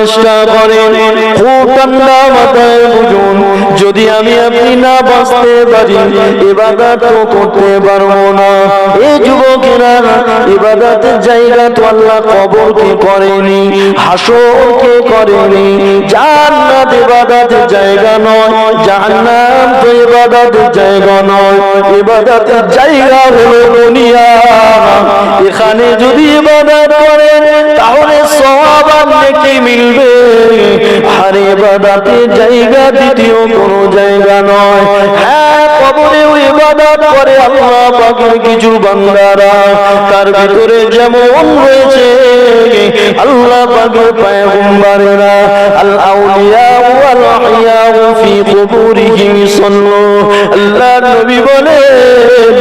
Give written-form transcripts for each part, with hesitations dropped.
চেষ্টা করেন, খুব ঠান্ডা মাথায় বুঝুন, যদি আমি আপনি না বাঁচতে পারি ইবাদত করতে পারবো না। এই যুবকেরা, ইবাদতের জায়গা তো আল্লাহ কবরকে করেনি, হাসরকে করেনি। জান্নাত ইবাদতের জায়গা নয়, জাহান্নাম তো ইবাদতের জায়গা নয়। ইবাদতের জায়গা হলো দুনিয়া। এখানে যদি ইবাদত করেন তাহলে সওয়াব আর নেকি মিলবে। আর ইবাদতের জায়গা দ্বিতীয় কোনো জায়গা নয়। হ্যাঁ, কবরেও ইবাদত করে আল্লাহ পাকের কিছু বান্দারা, তার ভিতরে যেমন রয়েছে আল্লাহ পাকের পয়গম্বরেরা, আল আউলিয়া ওয়াল আহিয়া ফি কুবুরিহিম সাল্লু। আল্লাহ নবী বলেন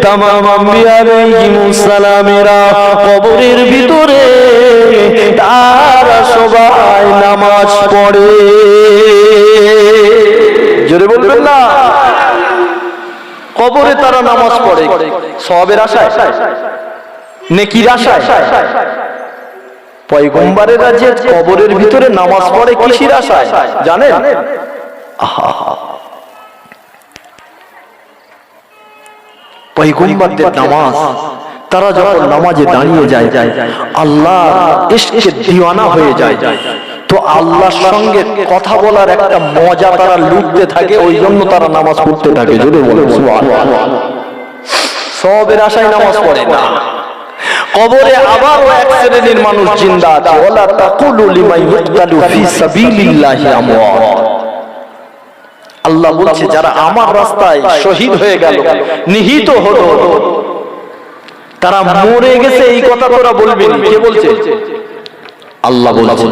তামাম আম্বিয়া আলাইহিমুস সালামেরা কবরের ভিতরে তারা সবাই নামাজ পড়ে। জোরে বলবেন না? কবরে তারা নামাজ পড়ে সওয়াবের আশায়, নেকির আশায়। পয়গম্বরেরা যে কবরের ভিতরে নামাজ পড়ে কিসের আশায় জানেন? পয়গম্বরদের নামাজ, তারা যখন নামাজে দাঁড়িয়ে যায় আল্লাহ ইশকে দিওয়ানা হয়ে যায়, তো আল্লাহর সঙ্গে কথা বলার একটা মজা তারা লুটতে থাকে, ওই জন্য তারা নামাজ পড়তে থাকে। যদি বলে সুবহানাল্লাহ, সওয়াবের আশায় নামাজ পড়ে না। কবরে আবারও এক শ্রেণীর মানুষ জিন্দা আছে, ওয়ালা তাকুলু লিমান ইয়ুকতালু ফি সাবিলিল্লাহি আমওয়াত। আল্লাহ বলছে যারা আমার রাস্তায় শহীদ হয়ে গেল, নিহত হলো, তারা মরে গেছে, এই কথা তোরা বলবি না। কে বলছে? আল্লাহ বলছে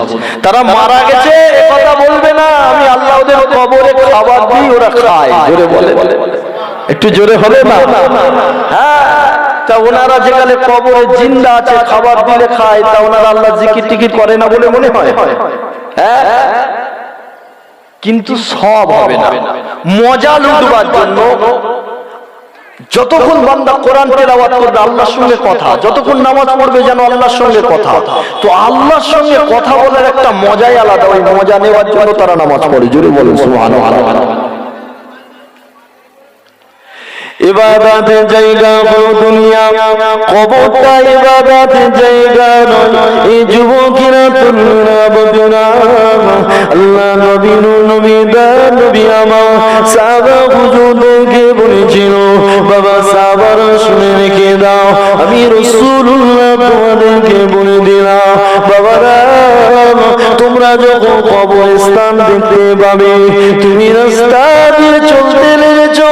তারা মারা গেছে, এই কথা বলবে না। আমি আল্লাহ ওদের কবরে খাবার দিই, ওরা খায়। জোরে বলে, একটু জোরে হবে না? হ্যাঁ, তা ওনারা যেখানে কবরে জিন্দা আছে খাবার দিলে খায়, তা ওনারা আল্লাহ জিকির টিকির করে না বলে মনে হয়? হ্যাঁ, কিন্তু সব হবে না। মজা লুটবার জন্য যতক্ষণ বান্দা কোরআন তেলাওয়াত করবে আল্লাহর সঙ্গে কথা, যতক্ষণ নামাজ পড়বে যেন আল্লাহর সঙ্গে কথা, তো আল্লাহর সঙ্গে কথা বলার একটা মজাই আলাদা। ওই মজা নেওয়ার জন্য তারা নামাজ পড়ে। জোরে বলুন সুবহানাল্লাহ। ইবাদতের জায়গা হলো দুনিয়া, কবরটা ইবাদতের জায়গা নয়। এই যুবকেরা তরুণরা বন্ধুরা, আল্লাহ নবী নবী দা নবী আমার সাহাবা হুজুরদেরকে বলেছিল, বাবা সাহাবারা শুনে রেখে দাও, আমি রাসূলুল্লাহ তোমাদেরকে বলে দিলাম, বাবারা তোমরা যখন কবরস্থান দেখতে পাবে, তুমি রাস্তা দিয়ে চলতে লেগেছো,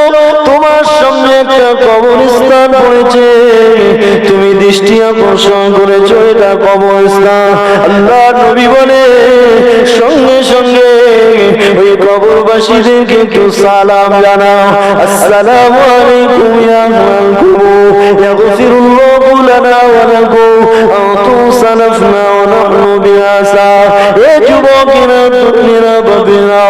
তোমার সামনে একটা কবরস্থান পড়েছে, তুমি দৃষ্টি আকর্ষণ করেছো এটা কবরস্থান। আল্লাহ নবী বলে সঙ্গে সঙ্গে ওই কবরবাসীদেরকে একটু সালাম জানাও, আসসালামু আলাইকুম ইয়া আহলাল কুবুর, ইয়াগফিরুল্লাহু লানা ওয়া লাকুম, আনতুম সালাফনা ওয়া নাহনু বিআসা। এই যুবকেরা তরুণেরা বাবেরা,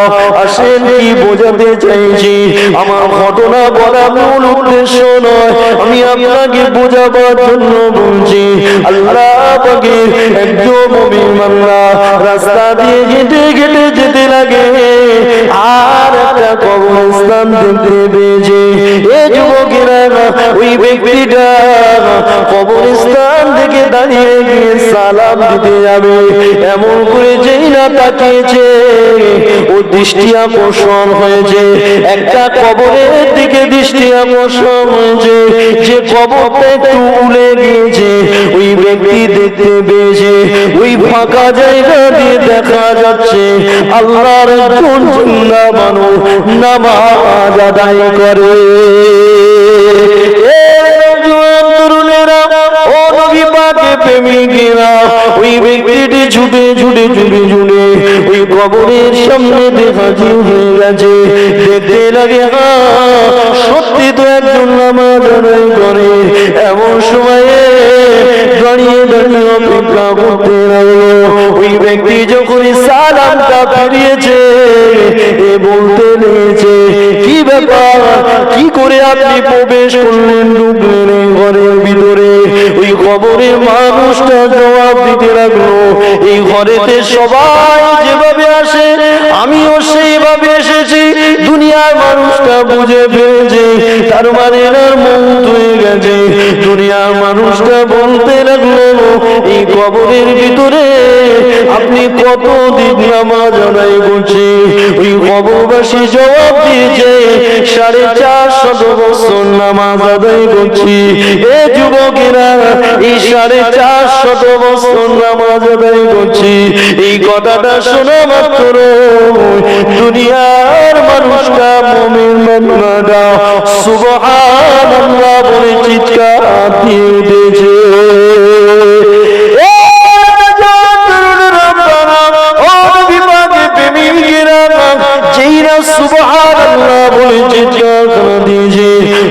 আসেন কি বোঝাতে চাইছি, আমার ঘটনা বলা মূল উদ্দেশ্য নয়, আমি আপনাকে বোঝাবার জন্য বলছি। আল্লাহ পাকের একজন মুমিন বান্দা রাস্তা দিয়ে হেঁটে হেঁটে যেতে লাগে, আর একটা কবরস্থান দেখতে পেয়েছে। এই যুবকেরা ওই ব্যক্তিটা কবরস্থান থেকে দাঁড়িয়ে গিয়ে সালাম দিতে যাবে, এমন করে যেই না তাকিয়েছে, ও দৃষ্টি আকর্ষণ হয়েছে একটা কবরের দিকে, দৃষ্টি আকর্ষণ হয়েছে যে কবরটা একটু উড়ে গিয়েছে। ওই ব্যক্তি দেখতে পেয়েছে ওই ফাঁকা জায়গা দিয়ে দেখা যাচ্ছে আল্লাহর একজন জিন্দা মানুষ নামাজ আদায় করে। ও নবী পাকের প্রেমিকেরা, ওই ব্যক্তিটি ছুটে ছুটে ছুটে ছুটে ওই কবরের সামনে হাজির হয়ে গেছে। দেখতে লাগে সত্যি তো একজন নামাজ আদায় করে। এমন সময়ে দাঁড়িয়ে দাঁড়িয়ে অপেক্ষা করতে লাগলো। ওই ব্যক্তি যখন সালামটা ফিরিয়েছে, এ বলতে লেগেছে, কি ব্যাপার, কি করে আপনি প্রবেশ করলেন, ঢুকলেন ঘরের ভিতরে? ওই কবরের মানুষটা জবাব দিতে লাগলো। এই ঘরেতে সবাই যেভাবে আসে আমিও সেইভাবে এসেছি। দুনিয়ার মানুষটা বুঝে ফেলেছে, তার মানে এর মৌত হয়ে গেছে। দুনিয়ার মানুষটা বলতে লাগলো, এই কবরের ভিতরে আপনি কতদিন নামাজ আদায় করছে? ওই কবরবাসী জবাব দিয়েছে, 450 বছর নামাজ আদায় করছি। এ যুবকেরা, এই 450 বছর নামাজ আদায় করছি। এই কথাটা শোনা মাত্র দুনিয়ার মানুষটা, মুমিন বান্দাটা সুবহানাল্লাহ বলে চিৎকার দিয়ে উঠেছে।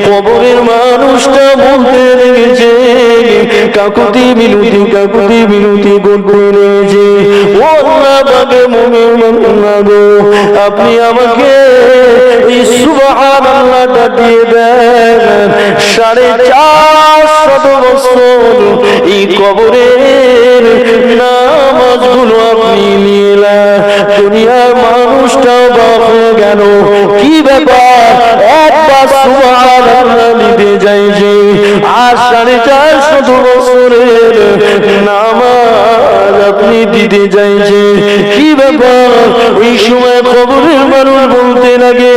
কবরের মানুষটা বলতে লেগেছে, কাকুতি মিনতি কাকুতি মিনতি করতে লেগেছে, ও আল্লাহ পাকে মুমিন বান্দা গো, আপনি আমাকে এই সুবহানাল্লাহটা দিয়ে দেন। 450 বছর এই কবরের নামাজগুলো আপনি নিলেন। দুনিয়ার মানুষটাও অবাক হয়ে গেল, কি ব্যাপার, একবার সুবহানাল্লাহ নিতে চাইছে আর 450 বছরের নামাজ আপনি দিতে চাইছে, কি ব্যাপার? ওই সময় কবরের মানুষ বলতে লাগে,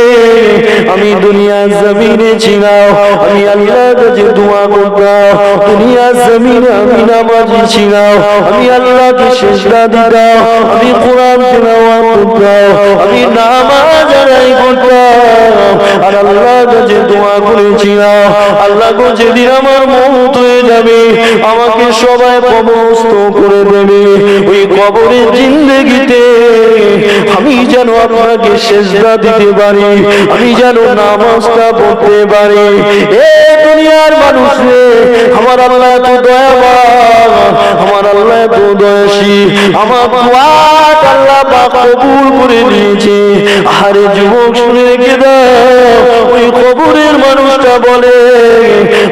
আমি দুনিয়ার জমিনে ছিলাম, আমি আল্লাহর কাছে দোয়া করতাম, দুনিয়ার জমিনে আমি নামাজি ছিলাম, আমি আল্লাহকে সিজদা দিতাম, আমি কোরআন তিলাওয়াত করতাম, আমি নামাজ আদায় করতাম আর আল্লাহর কাছে দোয়া করেছিলাম, আল্লাহ গো যেদিন আমার মওত হয়ে যাবে আমাকে সবাই কবরস্থ করে দেবে, ওই কবরের জিন্দেগিতে আমি যেন আপনাকে সিজদা দিতে পারি, আমি যেন নামাজটা পড়তে পারি। এ দুনিয়ার মানুষ রে, আমার আল্লাহ এত দয়াবান, আমার আল্লাহ এত দয়াশীল, আমার দোয়া আল্লাহ পাক কবুল করে নিয়েছে। আরে যুবক শুনে রেখে দাও, ওই কবরের মানুষটা বলে,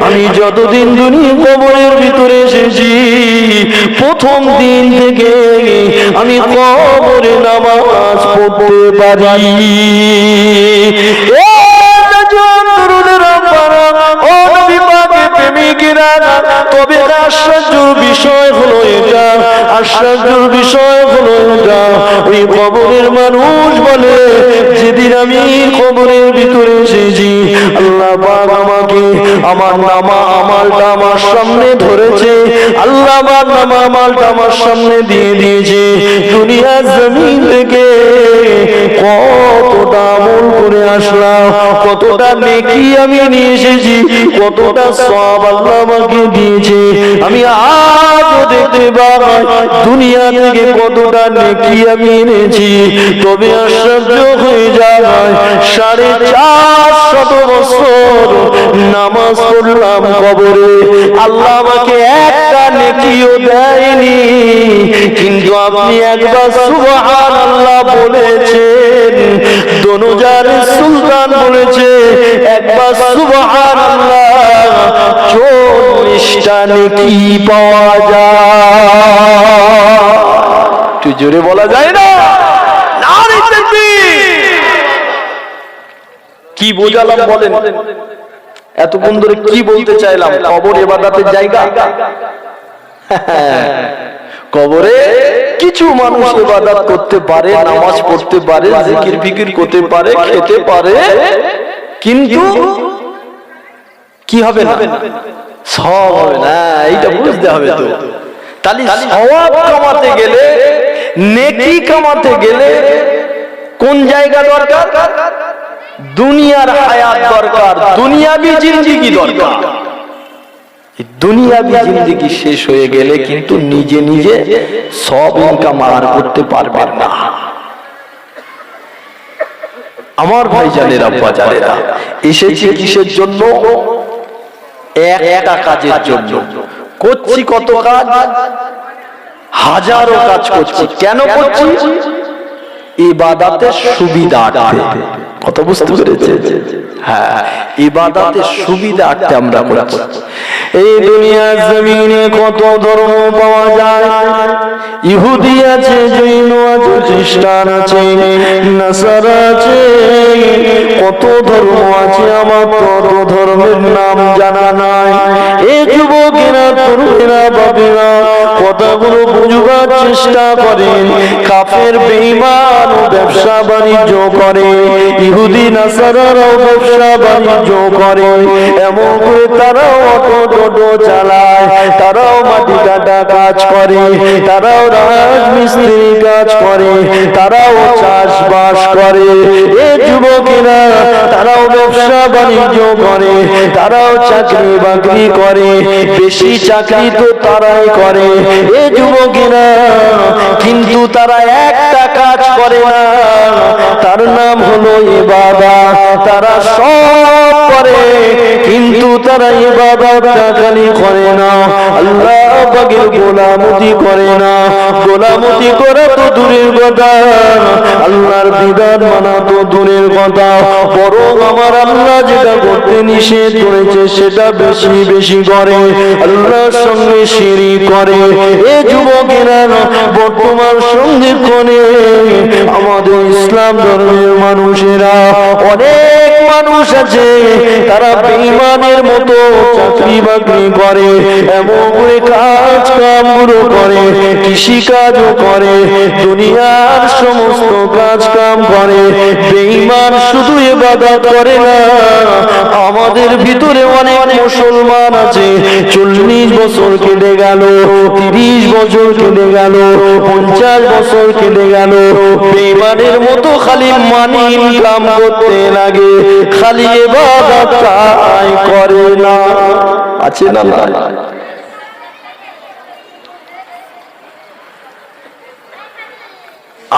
আমি যতদিন দুনিয়া কবরের ভিতরে এসেছি প্রথম দিন থেকে আমি কবরে নামাজ পড়তে পারি। তবে আশ্চর্যের বিষয় হলো এটা, আশ্চর্যের বিষয় হলো এটা, ওই কবরের মানুষ বলে, যেদিন আমি কবরের ভিতরে এসেছি আল্লাহ পাক আমাকে আমার নামা আমলটা আমার সামনে ধরেছে, আল্লাহ আমার নামা আমলটা আমার সামনে দিয়ে দিয়েছে। দুনিয়ার জমিন থেকে কতটা আমল করে আসলাম, কতটা নেকি আমি নিয়ে এসেছি, কতটা সওয়াব আল্লাহ আমাকে দিয়েছে, আমি আজও দেখতে পাই দুনিয়া থেকে কতটা নেকি আমি এনেছি। তবে আশ্চর্য হয়ে যায়, 450 বছর নামাজ পড়লাম কবরে, আল্লাহ আমাকে একটা নেকিও দেয়নি, কিন্তু আপনি একবার সুবহানাল্লাহ বলেছেন, দনুজার সুলতান বলেছে একবার সুবহানাল্লাহ 40টা নেকি পাওয়া যায়। তুই জোরে বলা যায় না? নারে তাকবীর! কি বোঝালাম বলেন? এতক্ষণ ধরে কি বলতে চাইলাম? কবর ইবাদতের জায়গা। কবরে কিছু মানুষ ইবাদত করতে পারে, নামাজ পড়তে পারে, জিকির ফিকির করতে পারে, খেতে পারে, কিন্তু কি হবে না? সওয়াব হবে না, এইটা বুঝতে হবে। তো তাহলে সওয়াব কামাতে গেলে, নেকি কামাতে গেলে কোন জায়গা দরকার? দুনিয়ার হায়াত দরকার, দুনিয়াবি জিন্দেগি দরকার। দুনিয়াবি জিন্দেগি শেষ হয়ে গেলে কিন্তু নিজে নিজে সব ইনকাম আর করতে পারবেন না। আমার ভাইজানেরা, আব্বা জানেরা, এসেছি কিসের জন্য? একটা কাজের জন্য। করছি কত কাজ? হাজারো কাজ করছি। কেন করছি? ইবাদতের সুবিধা। কত বুঝতে পেরেছে? হ্যাঁ, ইবাদতের সুবিধার্থে আমরা করছি। এই দুনিয়ার জমিনে কত ধর্ম পাওয়া যায়, ইহুদি আছে, জৈন আছে, খ্রিস্টান আছে, নাসারা আছে, কত ধর্ম আছে, আমার তত ধর্মের নাম জানা নাই। এই যুবকেরা, তরুণেরা, বাপেরা কথাগুলো বুঝবার চেষ্টা করেন। কাফের বেঈমান ব্যবসা বাণিজ্য করে, ইহুদি নাসারারাও ব্যবসা বাণিজ্য করে, এমন করে তারাও অটো টোটো চালায়, তারাও মাটি কাটা কাজ করে, তারাও রাজমিস্ত্রি কাজ করে, তারাও চাষবাস করে। এই যুবকেরা তারাও ব্যবসা বাণিজ্য করে, তারাও চাকরি বাকরি করে, বেশি চাকরি তো তারাই করে। এই যুবকেরা কিন্তু তারা একটা কাজ করে না, তার নাম হলো ইবাদত। তারা সব করে কিন্তু তারা ইবাদতটা খালি করে না, আল্লাহ পাকের গোলামতি করে না। গোলামতি করা তো দূরের কথা, আল্লাহর বিধান মানা তো দূরের কথা, বরং আমার আল্লাহ যেটা করতে নিষেধ করেছে সেটা বেশি বেশি করে, আল্লাহর সঙ্গে শিরক করে। এই যুবকেরা বর্তমান সন্ধিক্ষণে আমাদের ইসলাম ধর্মের মানুষেরা, অনেক মানুষ আছে তারা বেঈমানের মতো চাকরি বাকরি করে, এমন করে কাজ কামগুলো করে, কৃষি কাজও করে, দুনিয়ার সমস্ত কাজ কাম করে। বেঈমান শুধু ইবাদত করে না, আমাদের ভিতরে অনেক মুসলমান আছে 40 বছর কেটে গেল, 30 বছর কেটে গেল, 50 বছর কেটে গেল, বেঈমানের মতো খালি মানি ইনকাম করতে লাগে, খালি ইবাদত করে না। আছে না?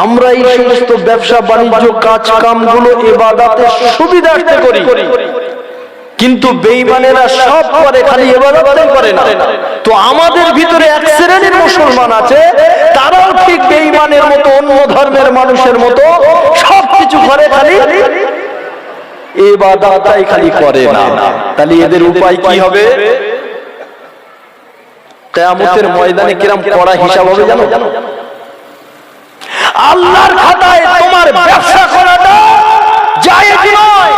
আমরা এই সমস্ত ব্যবসা বাণিজ্য কাজ কামগুলো ইবাদতের সুবিধার্থে করি, কিন্তু বেঈমানেরা সব করে, খালি ইবাদতই করে না। তো আমাদের ভিতরে এক শ্রেণীর মুসলমান আছে, তারাও ঠিক বেঈমানের মতো, অন্য ধর্মের মানুষের মতো সবকিছু করে, খালি ইবাদতই খালি করে না। তাহলে এদের উপায় কি হবে? কিয়ামতের ময়দানে কিরকম কড়া হিসাব হবে জানো? আল্লাহর খাতায় তোমার ব্যবসা করাটা জায়েজ নয়,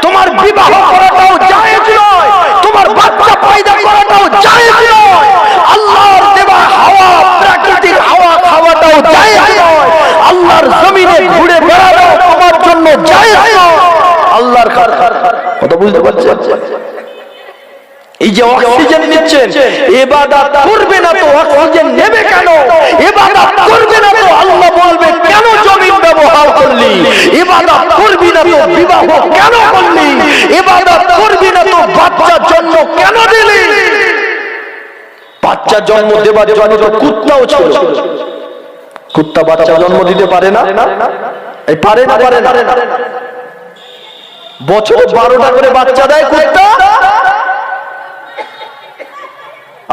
তোমার বিবাহ করাটাও জায়েজ নয়, তোমার বাচ্চা পয়দা করাটাও জায়েজ নয়, আল্লাহর দেওয়া হাওয়া, প্রাকৃতিক হাওয়া খাওয়াটাও জায়েজ নয়, আল্লাহর জমিনে ঘুরে বেড়ানো তোমার জন্য জায়েজ নয়। আল্লাহর খাতা কথা বুঝতে পারছেন? এই যে অক্সিজেন নিচ্ছেন, ইবাদত করবে না তো অক্সিজেন নেবে কেন? ইবাদত করবে না তো আল্লাহ বলবে কেন জমিন ব্যবহার করলি? ইবাদত করবি না তো বিবাহ কেন করলি? ইবাদত করবি না তো বাচ্চা জন্ম কেন দিলি? বাচ্চা জন্ম দেবার জন্য তো কুত্তাও ছিল, কুত্তা বাচ্চা জন্ম দিতে পারে না? এই পারে না? বছরে 12টা করে বাচ্চা দেয় কুত্তা।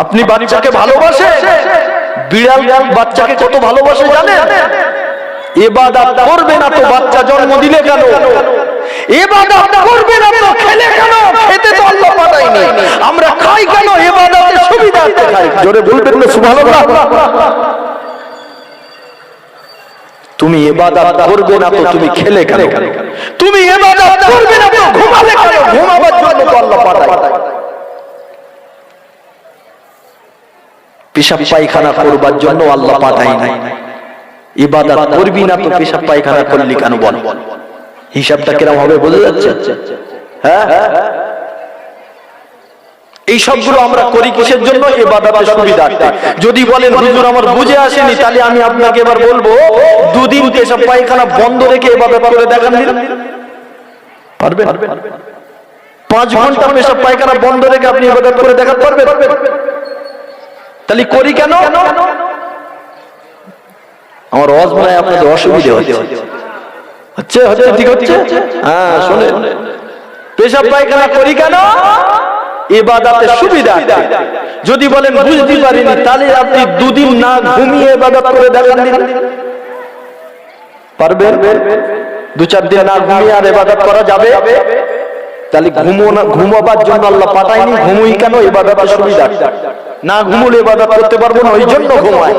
আপনি বাচ্চাকে ভালোবাসে? বিড়াল বাচ্চাকে কত ভালোবাসে জানেন? ইবাদত করবে না তো বাচ্চা জন্ম দিলে কেন? ইবাদত করবে না তো খেলে কেন? খেতে তো আল্লাহ পাঠায়নি, আমরা খাই কেন? ইবাদতের সুবিধার্থে খাই। জোরে বলবেন না সুবহানাল্লাহ। তুমি ইবাদত করবে না তো তুমি খেলে কেন? তুমি ইবাদত করবে না তো ঘুমালে কেন? ঘুমাবার জন্য তো আল্লাহ পাঠায়। পেশাব পায়খানা করবার জন্য আল্লাহ পাঠায় নাই। ইবাদত করবি না তো পেশাব পায়খানা করলি কেন বল? হিসাবটা কিরকম হবে বোঝা যাচ্ছে? হ্যাঁ, এই সবগুলো আমরা করি কিসের জন্য? ইবাদতের সুবিধার্থে। যদি বলেন হুজুর আমার বুঝে আসেনি, তাহলে আমি আপনাকে এবার বলবো 2 দিন পেশাব পায়খানা বন্ধ রেখে ইবাদত করে দেখান দিন, পারবেন? 5 ঘন্টা পেশাব পায়খানা বন্ধ রেখে আপনি ইবাদত করে দেখাতে পারবেন? তাহলে করি কেন? আমার আওয়াজ মনে হয় আপনাদের অসুবিধা হচ্ছে। ঠিক হচ্ছে? হ্যাঁ শুনেন, পেশাব পায়খানা করি কেন? ইবাদতের সুবিধা। যদি বলেন বুঝতে পারিনি, তাহলে আপনি 2 দিন না ঘুমিয়ে ইবাদত করে দেখান দিন, পারবেন? 2-4 দিন না ঘুমিয়ে আর ইবাদত করা যাবে? তাহলে ঘুমাবার জন্য আল্লাহ পাঠায়নি, ঘুমুই কেন? ইবাদতের সুবিধা। না ঘুমুলে ইবাদত করতে পারবো না, ওই জন্য ঘুমায়।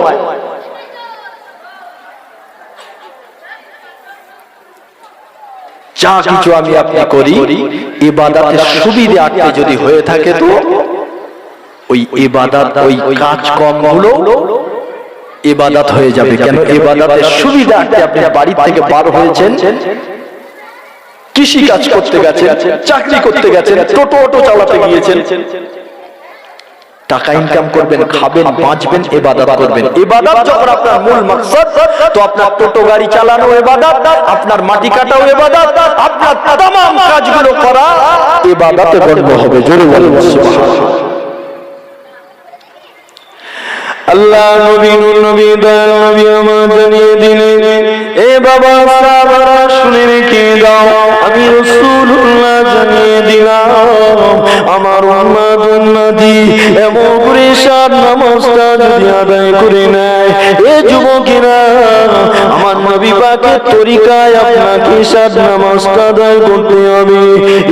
যা কিছু আমি আপনি করি ইবাদতের সুবিধার্থে যদি হয়ে থাকে তো ওই ইবাদত, ওই কাজকর্মগুলো ইবাদত হয়ে যাবে। কেন? ইবাদতের সুবিধার্থে আপনি বাড়ি থেকে বার হয়েছেন, কৃষি কাজ করতে গেছেন, চাকরি করতে গেছেন, টোটো চালাতে গিয়েছেন, টাকা ইনকাম করবেন, খাবেন, বাঁচবেন, ইবাদত করবেন। ইবাদত যখন আপনার মূল মাকসাদ, তো আপনার টোটো গাড়ি চালানো ইবাদত, আপনার মাটি কাটাও ইবাদত, আপনার तमाम কাজগুলো করা ইবাদতে গণ্য হবে। জোরে বলুন সুবহানাল্লাহ। আল্লাহ নবী দয়াল নবী আমার জানিয়ে দিলেন, এ বাবা সাহাবারা শুনে রেখে দাও, আমি রাসূলুল্লাহ জানিয়ে দিলাম, আমার উম্মতি এমন করে সাত নামাজটা যদি আদায় করে নেয়, এ যুবকেরা আমার নবী পাকের তরিকায় আপনাকে সাত নামাজটা আদায় করতে হবে।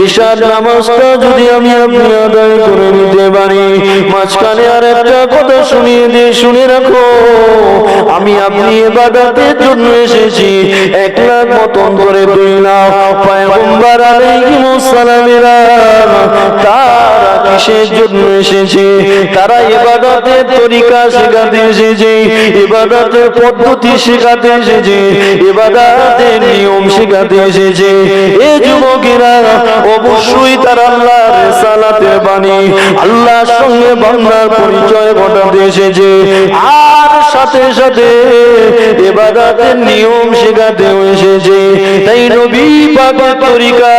ঈশার নামাজটা যদি আমি আপনি আদায় করে নিতে পারি, মাঝখানে আর একটা কথা শুনিয়ে দিয়ে শুনে রাখো, আমি আপনি ইবাদতের জন্য এসেছি, 1 লাখ মতন করে 2 লাখ পয়গম্বর আলাইহিস সালামেরা তারা কিসের জন্য এসেছে? তারা ইবাদতের তরিকা শেখাতে এসেছে, ইবাদতের পদ্ধতি শেখাতে এসেছে, ইবাদতের নিয়ম শেখাতে এসেছে। এই যুবকেরা অবশ্যই তারা আল্লাহর রিসালাতের বাণী, আল্লাহর সঙ্গে বান্দার পরিচয় ঘটাতে এসেছে, আর সাথে সাথে ইবাদতের নিয়ম শেখাতে এসেছে। তাই নবী পাকের তরিকা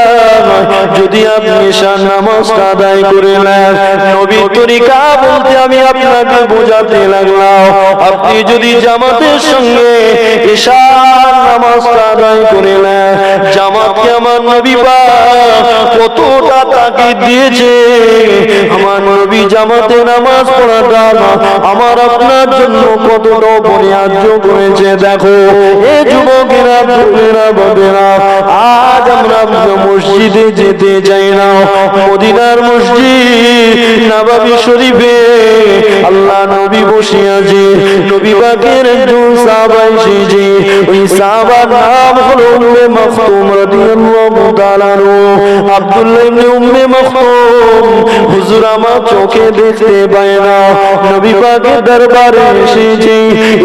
যদি আপনি ঈশার নামাজটা আদায় করে নেন, নবীর তরিকা বলতে আমি আপনাকে বোঝাতে লাগলাম, আপনি যদি জামাতের সঙ্গে ঈশার নামাজটা আদায় করে নেন, জামাতকে আমার নবী পাক কতটা তাকিদ দিয়েছে, আমার নবী জামাতে নামাজ পড়াটা আমার আপনার জন্য কতটা অপরিহার্য করেছে। দেখো এ যুবকেরা, বোনেরা, বাবেরা, আজ আমরা মসজিদে যেতে চাই না, মদিনার মসজিদ নববী শরীফে আল্লাহ নবী বসে আছে, নবী পাকের একজন সাহাবা এসেছে, ওই সাহাবার নাম হলো উম্মে মাকতুম রাদিয়াল্লাহু তাআলা আনহু। আব্দুল্লাহ ইবনে উম্মে মাকতুম হুজুর আমার চোখে দেখতে পায় না, নবী পাকের দরবারে এসেছে,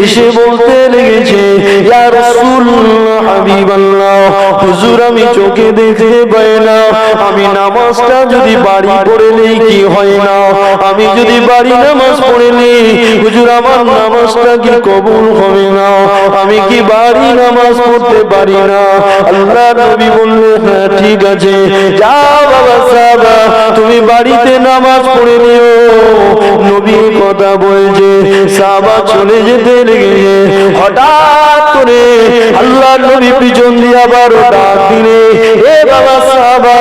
এসে বলতে লেগেছে, ইয়া রাসূলুল্লাহ হাবিবাল্লাহ, হুজুর আমি চোখে দেখতে পাই না, আমি নামাজটা যদি বাড়ি পড়ে নেই কি হয় না, আমি যদি বাড়ি নামাজ পড়ে নেই হুজুর আমার নামাজটা কি কবুল হবে না, আমি কি বাড়ি নামাজ পড়তে পারি না? আল্লাহ নবী বললেন, হ্যাঁ ঠিক আছে, যাও বাবা সাহাবা তুমি বাড়িতে নামাজ পড়ে নিও। নবী কথা বলছে, সাহাবা চলে যেতে লেগেছে, হঠাৎ করে আল্লাহ নবী পিছন দিয়ে আবার ডাক দিলে, এ বাবা সাহাবা,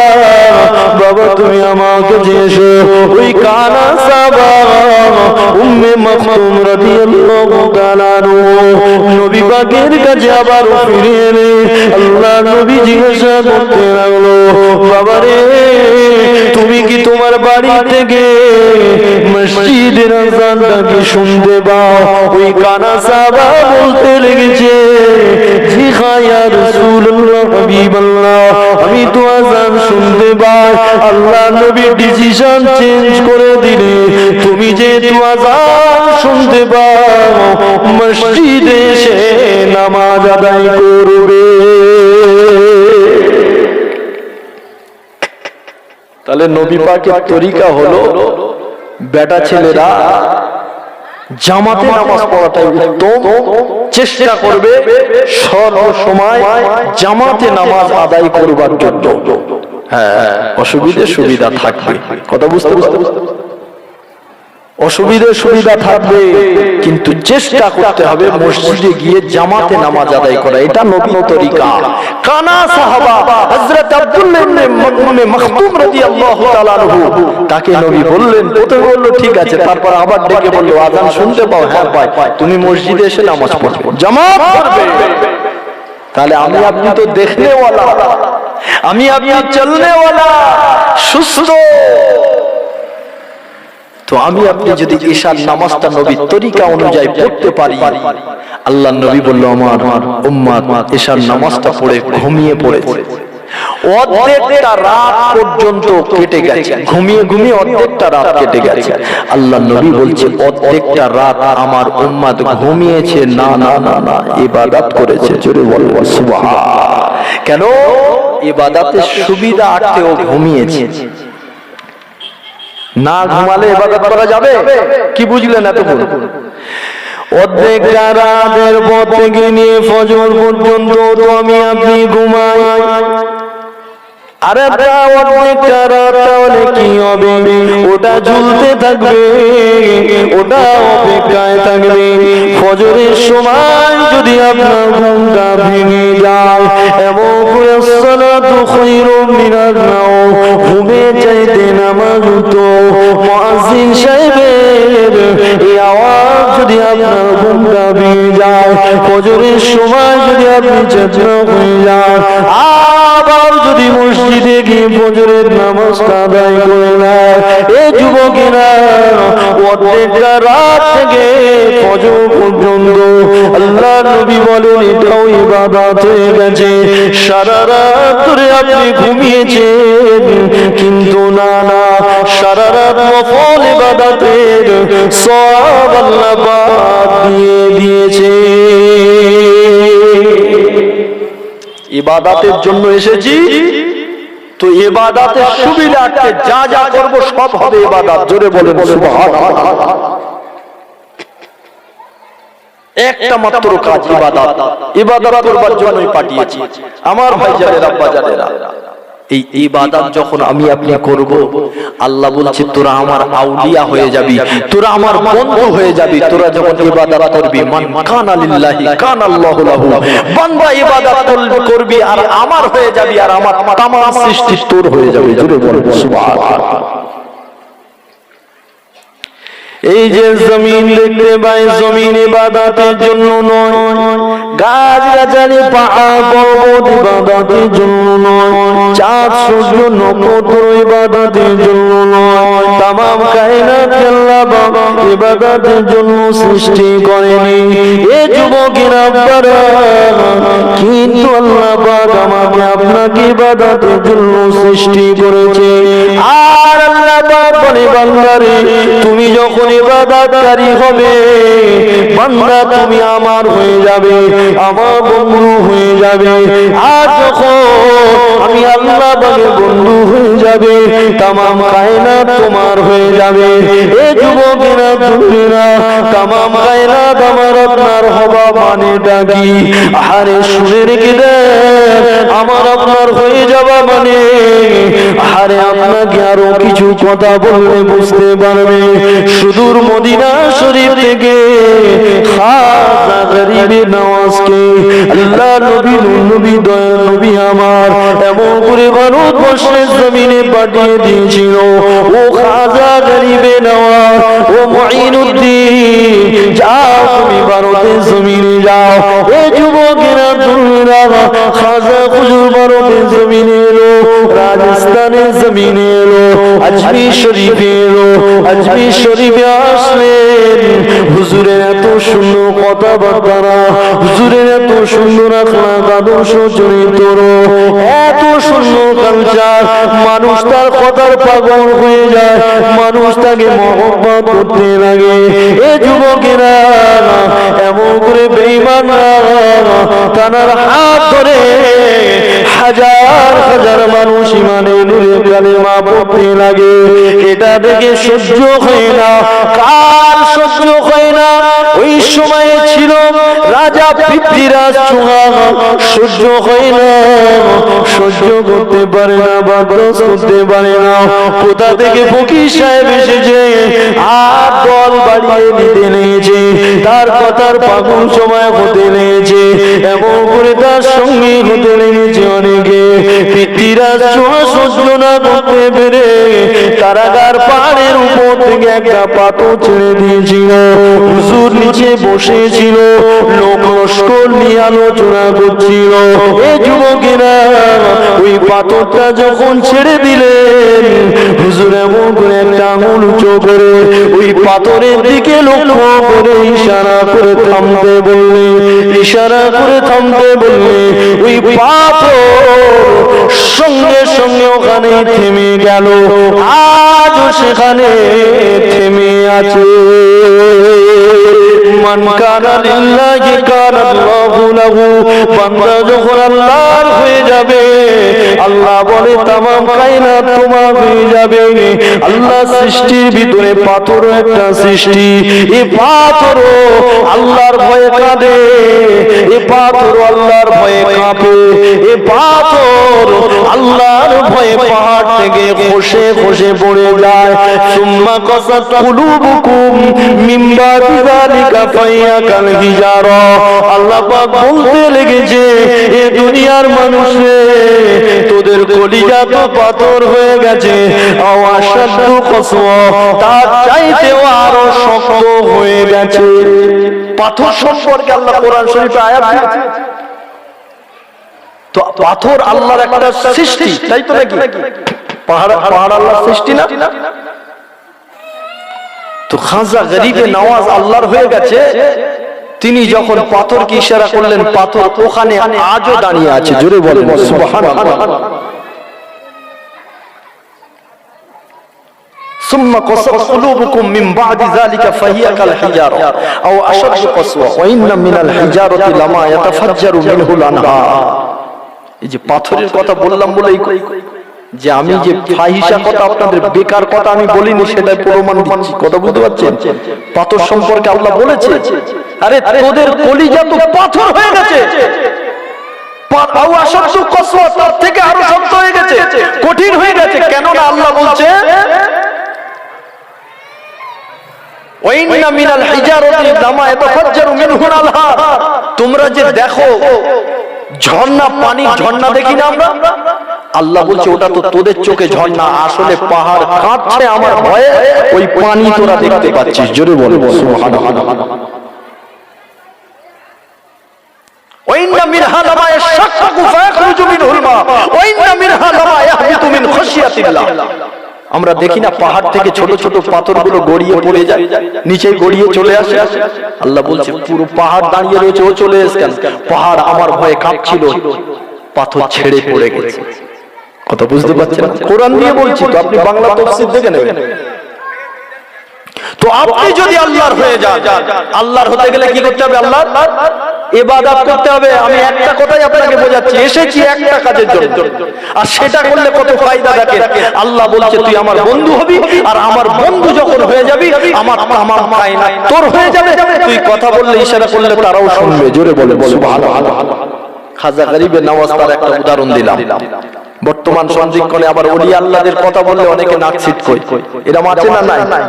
বাবা তুমি আমাকে এসো। ওই কানা সাহাবা উম্মে মাকতুম রাদিয়াল্লাহু তাআলা নবী পাকের কাছে আবার ফিরে এলে, আল্লাহ নবী জিজ্ঞাসা করতে লাগলো, বাবারে তুমি কি তোমার বাড়ি থেকে মসজিদের আযানটা কি শুনতে পাও? ওই কানা সাহাবা বলতে লেগেছে, জি হ্যাঁ ইয়া রাসূলুল্লাহ হাবিবাল্লাহ, আমি তো আযান শুনতে পাই। আল্লাহ নবী ডিসিশন চেঞ্জ করে দিলে, তুমি যেহেতু আযান শুনতে পাও মসজিদে এসে নামাজ আদায় করবে। তাহলে নবী পাকের তরিকা হলো বেটা ছেলেরা জামাতে নামাজ পড়াটাই উত্তম, চেষ্টা করবে সর্ব সময় জামাতে নামাজ আদায় করবার জন্য। হ্যাঁ অসুবিধে সুবিধা থাকবে, কথা বুঝতে অসুবিধে সুবিধা থাকবে, কিন্তু চেষ্টা করতে হবে মসজিদে গিয়ে জামাতে নামাজ আদায় করা, এটা নবীর তরিকা। কানা সাহাবা হযরত আব্দুল্লাহ ইবনে মাকতুম রাদিয়াল্লাহু তাআলা আনহু, তাকে নবী বললেন, প্রথমে বলল ঠিক আছে, তারপর আবার ডেকে বলল, আযান শুনতে পাও? হ্যাঁ পাই, তুমি মসজিদে এসে নামাজ পড়বে, জামাত পড়বে। তাহলে আমি আপনি তো দেখনেওয়ালা, আমি আপনি চলনেওয়ালা, সুস্থ। তো আমি আপনি যদি ঈশার নামাজটা নবীর তরিকা অনুযায়ী পড়তে পারি, আল্লাহ নবী বলল আমার উম্মত ঈশার নামাজটা পড়ে ঘুমিয়ে পড়েছে, অর্ধেকটা রাত পর্যন্ত কেটে গেছে, ঘুমিয়ে ঘুমিয়ে অর্ধেকটা রাত কেটে গেছে। আল্লাহ নবী বলছে অর্ধেকটা রাত আমার উম্মত ঘুমিয়েছে না, না না না, ইবাদত করেছে। জোরে বলবো সুবহানাল্লাহ। কেন? ইবাদতের সুবিধা আটকে ও ঘুমিয়েছে। না ঘুমালে ইবাদত করা যাবে? কি বুঝলেন এতক্ষণ? অর্ধেকটা রাতের পর থেকে নিয়ে ফজর পর্যন্ত তো আমি আপনি ঘুমাই, আর অর্ধেকটা রাত তাহলে কি হবে? ওটা ঝুলতে থাকবে, ওটা অপেক্ষায় থাকবে। ফজরের সময় যদি আপনার ঘুমটা ভেঙে যায়, এমন করে সালাতু খায়রুম মিনান নাওম, ঘুমে চাইতে নামাজ উত্তম। মুয়াজ্জিন সাহেবের এই আওয়াজ যদি আপনার ঘুমটা ভেঙে যায়, ফজরের সময় যদি আপনি চেতনা হয়ে যান, আবার যদি মসজিদে গিয়ে ফজরের নামাজটা আদায় করে নেয়, এই যুবকেরা অর্ধেকটা রাত থেকে ফজর পর্যন্ত আল্লাহ নবী বলেন এটাও ইবাদত হয়ে গেছে। সারা রাত ধরে আপনি ঘুমিয়েছেন, কিন্তু না না, সারা রাত নফল ইবাদতের সওয়াব আল্লাহ পাক দিয়ে দিয়েছে। ইবাদতের জন্য এসেছি, তো ইবাদতের সুবিধার্থে যা যা করব সব হবে ইবাদত। জোরে বলেন সুবহানাল্লাহ। একটা মাত্র কাজ ইবাদত, ইবাদত করবার জন্যই পাঠিয়েছি আমার ভাইজানেরা বাজানেরা। এই ইবাদত যখন আমি আপনি করব, আল্লাহ বলছে তোরা আমার আউলিয়া হয়ে যাবি, তোরা আমার বন্ধু হয়ে যাবি। তোরা যখন ইবাদত করবি, মান কানা লিল্লাহি কানা আল্লাহু লাহু, বান্দা ইবাদত করবি আর আমার হয়ে যাবি, আর আমার तमाम সৃষ্টি তোর হয়ে যাবে। জোরে বল সুবহানাল্লাহ। এই যে জমিন দেখতে পাই, জমিন ইবাদতের জন্য নয়, গাছ গাছালি পাহাড় পর্বত ইবাদতের জন্য নয়, চাঁদ সূর্য নক্ষত্র ইবাদতের জন্য নয়, তামাম কায়নাত আল্লাহ পাক ইবাদতের জন্য সৃষ্টি করেনি। এ যুবকেরা আপনারা, কিন্তু আল্লাহ পাক আমাকে আপনাকে ইবাদতের জন্য সৃষ্টি করেছে। আর আল্লাহ পাক বলে বান্দারে, তুমি যখন ইবাদতকারী হবে, বান্দা তুমি আমার হয়ে যাবে, আমার বন্ধু হয়ে যাবে। আর যখন আমি আল্লাহ পাকের বন্ধু হয়ে যাবে, तमाम কায়নাত তোমার হয়ে যাবে। এই যুবকেরা তুমিরা, तमाम কায়নাত আমার আপনার হবা মানেটা কি? আরে শুনে রেখে দেন, আমার আপনার হয়ে যাওয়া মানে আরে আপনাকে আরো কিছু কথা বললে বুঝতে পারবে। সুদূর মদিনা শরীফ থেকে খাজা গরিবে নওয়াজকে আল্লাহ নবী নবী দয়াল নবী আমার এমন করে ভারতবর্ষের জমিনে পাঠিয়ে দিয়েছিল। ও খাজা গরিবে নওয়াজ, ও মুঈনুদ্দিন, যাও তুমি ভারতের জমিনে যাও। এ যুবকেরা তোমরা, খাজা হুজুর ভারতের জমিনে এলো, রাজস্থানের জমিনে এলো, আজমির শরীফে এলো। আজমির শরীফে আসলেন, হুজুরের এত সুন্দর কথাবার্তা, হুজুরের এত সুন্দর আখলাক আদর্শ চরিত্র, এত সুন্দর কালচার, মানুষ তার কথার পাগল হয়ে যায়, মানুষ তাকে মহব্বত করতে লাগে। এ যুবকেরা এমন করে বেঈমানরা তার হাত ধরে হাজার হাজার মানুষ ইমানে নূরে কালেমা পড়তে লাগে। এটা দেখে সহ্য হয় না, কার সহ্য হয় না? ওই সময়ে ছিল রাজা পৃথ্বীরাজ চৌহান, সহ্য হয় না, সহ্য করতে পারে না, বরদাস্ত করতে পারে না। কোথা থেকে ফকির সাহেব এসেছে আর দল বাড়িয়ে নিতে নিয়েছে, তার কথার পাগল সময় হতে নিয়েছে, এমন করে তার সঙ্গে হতে লেগেছে অনেকে। পৃথ্বীরাজ চৌহান সহ্য না করতে পেরে কারাগার পাহাড়ের উপর থেকে একটা পাথর ছেড়ে দিয়েছিল। হুজুর নিচে বসেছিল, লোক লস্কর নিয়ে আলোচনা করছিল। এ যুবকেরা ওই পাথরটা যখন ছেড়ে দিলেন, হুজুর এমন করে একটা আঙুল উঁচু করে ওই পাথরের দিকে লক্ষ্য করে ইশারা করে থামতে বললে, ইশারা করে থামতে বললে, ওই পাথর সঙ্গে সঙ্গে ওখানে থেমে গেল। আজও সেখানে থেমে আছে। মান কানা লিল্লাহি কানা আল্লাহু লাহু, বান্দা যখন আল্লাহর হয়ে যাবে, আল্লাহ বলে তামাম কায়নাত তোমার হয়ে যাবে। আল্লাহ সৃষ্টির ভিতরে পাথরও একটা সৃষ্টি। এই পাথরও আল্লাহর ভয়ে কাঁদে, এই পাথর আল্লাহর ভয়ে কাঁপে, এই পাথর আল্লাহর ভয়ে পাহাড় থেকে খসে খসে পড়ে যায়। সুম্মা কাসাত কুলুবুকুম মিন বাদি যালিকা ফাহিয়া কাল হিজারা। আল্লাহ পাক বলতে লেগেছে, এ দুনিয়ার মানুষে তোদের কলিজা তো পাথর হয়ে গেছে, আও আশাদ্দু কসওয়া, তার চাইতেও আরো শক্ত হয়ে গেছে। পাথর সম্পর্কে আল্লাহ কোরআন শরীফে আয়াত দিয়েছে। তো পাথর আল্লাহর একটা সৃষ্টি, তাই তো নাকি? পাহাড় আল্লাহর সৃষ্টি না? তো খাজা গরিবে নওয়াজ আল্লাহর হয়ে গেছে, তিনি যখন পাথরকে ইশারা করলেন, পাথর ওখানে আজও দাঁড়িয়ে আছে। জোরে বলেন সুবহানাল্লাহ। ثم قسوت قلوبكم من بعد ذلك فهي كالحجارة أو أشد قسوة وإن من الحجارة لما يتفجر منه الأنهار। এই যে পাথরের কথা বললাম বলেই যে আমি যে ফাহিশা কথা, আপনাদের বেকার কথা আমি বলিনি, সেটাই প্রমাণ দিচ্ছি। কথা বুঝতে পারছেন? পাথর সম্পর্কে আল্লাহ বলেছে, আরে তোদের কলিজা তো পাথর হয়ে গেছে, তার থেকে আরো শক্ত হয়ে গেছে, কঠিন হয়ে গেছে। কেননা আল্লাহ বলছে, তোমরা যে দেখো ঝর্ণা, পানি ঝর্ণা দেখি না আমরা, আল্লাহ বলছে ওটা তো তোদের চোখে ঝর্ণা, আসলে পাহাড় কাঁপছে আমার ভয়ে, ওই পানি তোরা দেখতে পাচ্ছিস। জোরে বলো সুবহানাল্লাহ। ওয়াইন্না মিনহা লামা ইয়াশাক্কাকু ফায়াখরুজু মিনহুল মা ওয়াইন্না মিনহা লামা ইয়াহবিতু মিন খাশিয়াতিল্লাহ। আমরা দেখি না পাহাড় থেকে ছোট ছোট পাথরগুলো গড়িয়ে পড়ে যায়, নিচে গড়িয়ে চলে আসে। আল্লাহ বলছে পুরো পাহাড় দাঁড়িয়ে রয়েছে, ও চলে এসে পাহাড় আমার ভয়ে কাঁপছিল, পাথর ছেড়ে পড়ে গেছে। কথা বুঝতে পারছেন? কোরআন দিয়ে বলছি তো, আপনি বাংলা তাফসীর দেখে নেবেন। তো আপনি যদি আল্লাহর হয়ে যান, আল্লাহর হতে গেলে কি করতে হবে? আল্লাহর ইবাদত করতে হবে। আমি একটা কথাই আপনাকে বোঝাচ্ছি, এসেছি একটা কাজের জন্য, আর সেটা করলে কত ফায়দা থাকে। আল্লাহ বলছে তুই আমার বন্ধু হবি, আর আমার বন্ধু যখন হয়ে যাবি, আমার তামাম কায়নাত তোর হয়ে যাবে। তুই কথা বললে, ইশারা করলে তারাও শুনবে। জোরে বলে সুবহানাল্লাহ। খাজা গরিবে নওয়াজ তার একটা উদাহরণ দিলাম। বর্তমান সন্ধিক্ষণে আবার ওলি আল্লাহদের কথা বললে অনেকে নাক ছিটকয়, এরকম আছে না? নাই।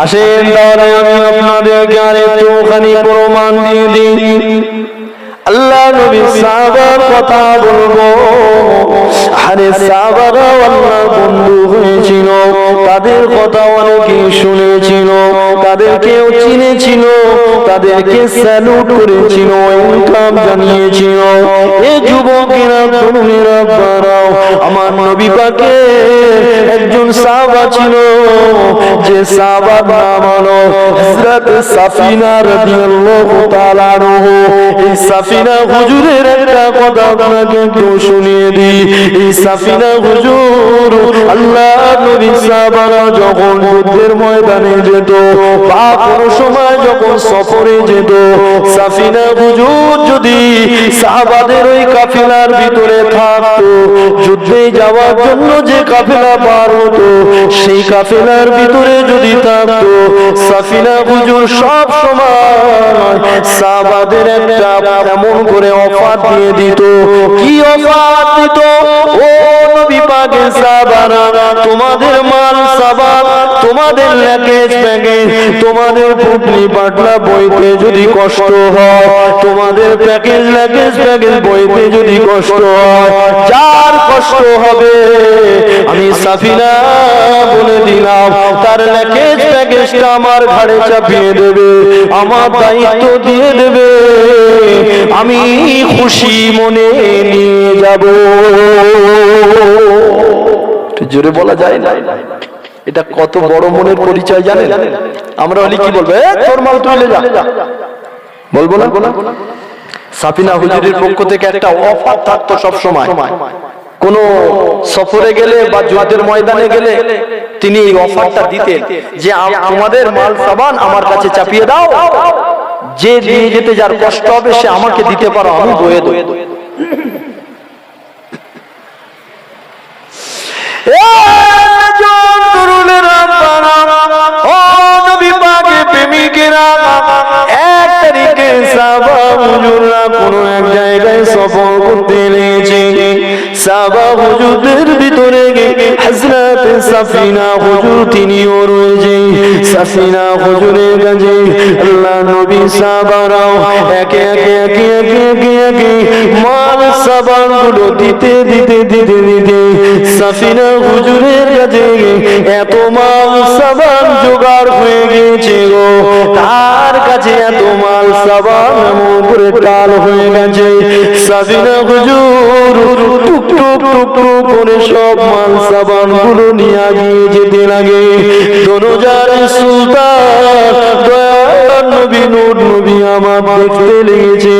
আসেন তাহলে আমি আপনাদেরকে আরেকটুখানি প্রমাণ দিয়ে দিই। আল্লাহ নবী সাহাবার কথা বলবো। আরে সাহাবারা আল্লাহর বন্ধু হয়েছিল, তাদের কথা অনেকে শুনেছিল, তাদেরকেও চিনেছিল, তাদেরকে স্যালুট করেছিল, ওয়েলকাম জানিয়েছিল। এ যুবকেরা, তরুণেরা, বাড়াও, আমার নবী পাকের একজন সাহাবা ছিল, যে সাহাবার নাম হলো হযরত সাফিনা রাদিয়াল্লাহু তাআলা আনহু। এই সাফিনা হুজুরের একটা কথা আপনাকে একটু শুনিয়ে দিই। এই সাফিনা হুজুর আল্লাহ নবী সাহাবারা যখন যুদ্ধের ময়দানে যেত বা কোনো সময় যখন সফরে যেত, সাফিনা হুজুর যদি সাহাবাদের ওই কাফেলার ভিতরে থাকতো, যুদ্ধে যাওয়ার জন্য যে কাফেলা পার হতো, সেই কাফেলার ভিতরে যদি থাকতো, সাফিনা হুজুর সব সময় সাহাবাদের একটা এমন করে অফার দিয়ে দিত। কি অফার দিত? ও নবী পাকের সাহাবারা, তোমাদের মাল সাবাব, তোমাদের লাগেজ ব্যাগেজ, তোমাদের পুটলি পাটলা বইতে যদি কষ্ট হয়, তোমাদের প্যাকেজ লাগেজ ব্যাগেজ বইতে যদি কষ্ট হয়, যার কষ্ট হবে। আমি সাফিনা বলে দিলাম, তার ল্যাকেজ প্যাকেজটা আমার ঘাড়ে চাপিয়ে দেবে, আমার দায়িত্ব দিয়ে দেবে, আমি খুশি মনে নিয়ে যাব। জোরে বলা যায় না? এটা কত বড় মনের পরিচয় জানেন? আমরা হলে কি বলবো, তোর মাল তুই লে যা, বলবো না? সাফিনা হুজুরের পক্ষ থেকে একটা অফার থাকতো সব সময়। কোন সফরে গেলে বা যুদ্ধের ময়দানে গেলে তিনি এই অফারটা দিতেন যে আমাদের মাল সাবান আমার কাছে চাপিয়ে দাও, যে দিয়ে যেতে যার কষ্ট হবে সে আমাকে দিতে পারো, আমি বয়ে দেব। কোন এক জায়গায় সফর করতে লেগেছে, সাহাবা হুজুরদের ভিতরে হযরত সাফিনা হুজুর তিনিও রয়েছে। সাফিনা হুজুরের কাছে আল্লাহ নবী সাহাবারাও একে একে মাল সাবানগুলো দিতে সাফিনা হুজুরের কাছে এত মাল সাবান জোগাড় হয়ে গেছে গো, তার কাছে এত মাল সাবান করে কাল হয়ে গেছে। সাফিনা হুজুর টুক টুক টুক টুক করে সব মাল সাবান গুলো নিয়ে গিয়ে যেতে লাগে। দোনোজার সুলতান দয়ার নবী নূর নবী আমার দেখতে লেগেছে,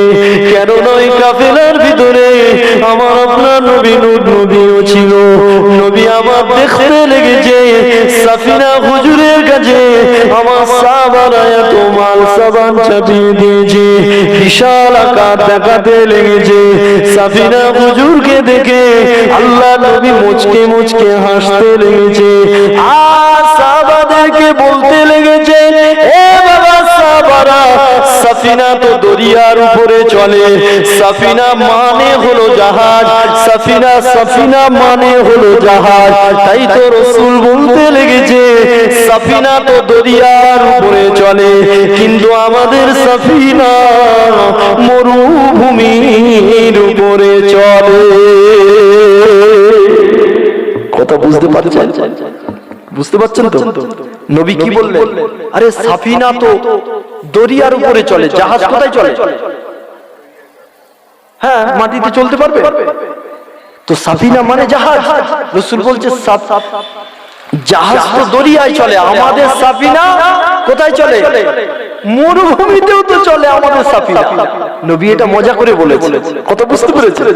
কেন নয় কাফেলার ভিতরে আমার আপনার নবী নূর নবীও ছিল। নবী আমার দেখতে লেগেছে সাফিনা হুজুরের কাছে আমার সাহাবারা এত মাল সাবান চাপিয়ে দিয়েছে, বিশাল আকার দেখাতে লেগেছে। সাফিনা হুজুরকে দেখে আল্লাহ নবী মুচকে মুচকে হাসতে লেগেছে, আর সাহাবাদেরকে বলতে লেগেছে, এ বাবা সাহাবারা, সাফিনা তো দরিয়ার উপরে চলে, সাফিনা মানে হলো জাহাজ, সাফিনা মানে হলো জাহাজ। তাই তো রাসূল বলতে লেগেছে সাফিনা তো দরিয়ার উপরে চলে, কিন্তু আমাদের সাফিনা মরুভূমির উপরে চলে। কথা বুঝতে পারছেন? বুঝতে পারছেন তো? নবী কি বললেন? আরে সাফিনা তো দরিয়ার উপরে চলে, জাহাজ কোথায় চলে? হ্যাঁ, মাটিতে চলতে পারবে তো সাফিনা মানে জাহাজ। রাসূল বলছে জাহাজ তো দরিয়ায় চলে, আমাদের সাফিনা কোথায় চলে? মরুভূমিতেও তো চলে আমাদের সাফিনা। নবী এটা মজা করে বলেছেন। কথা বুঝতে পেরেছেন?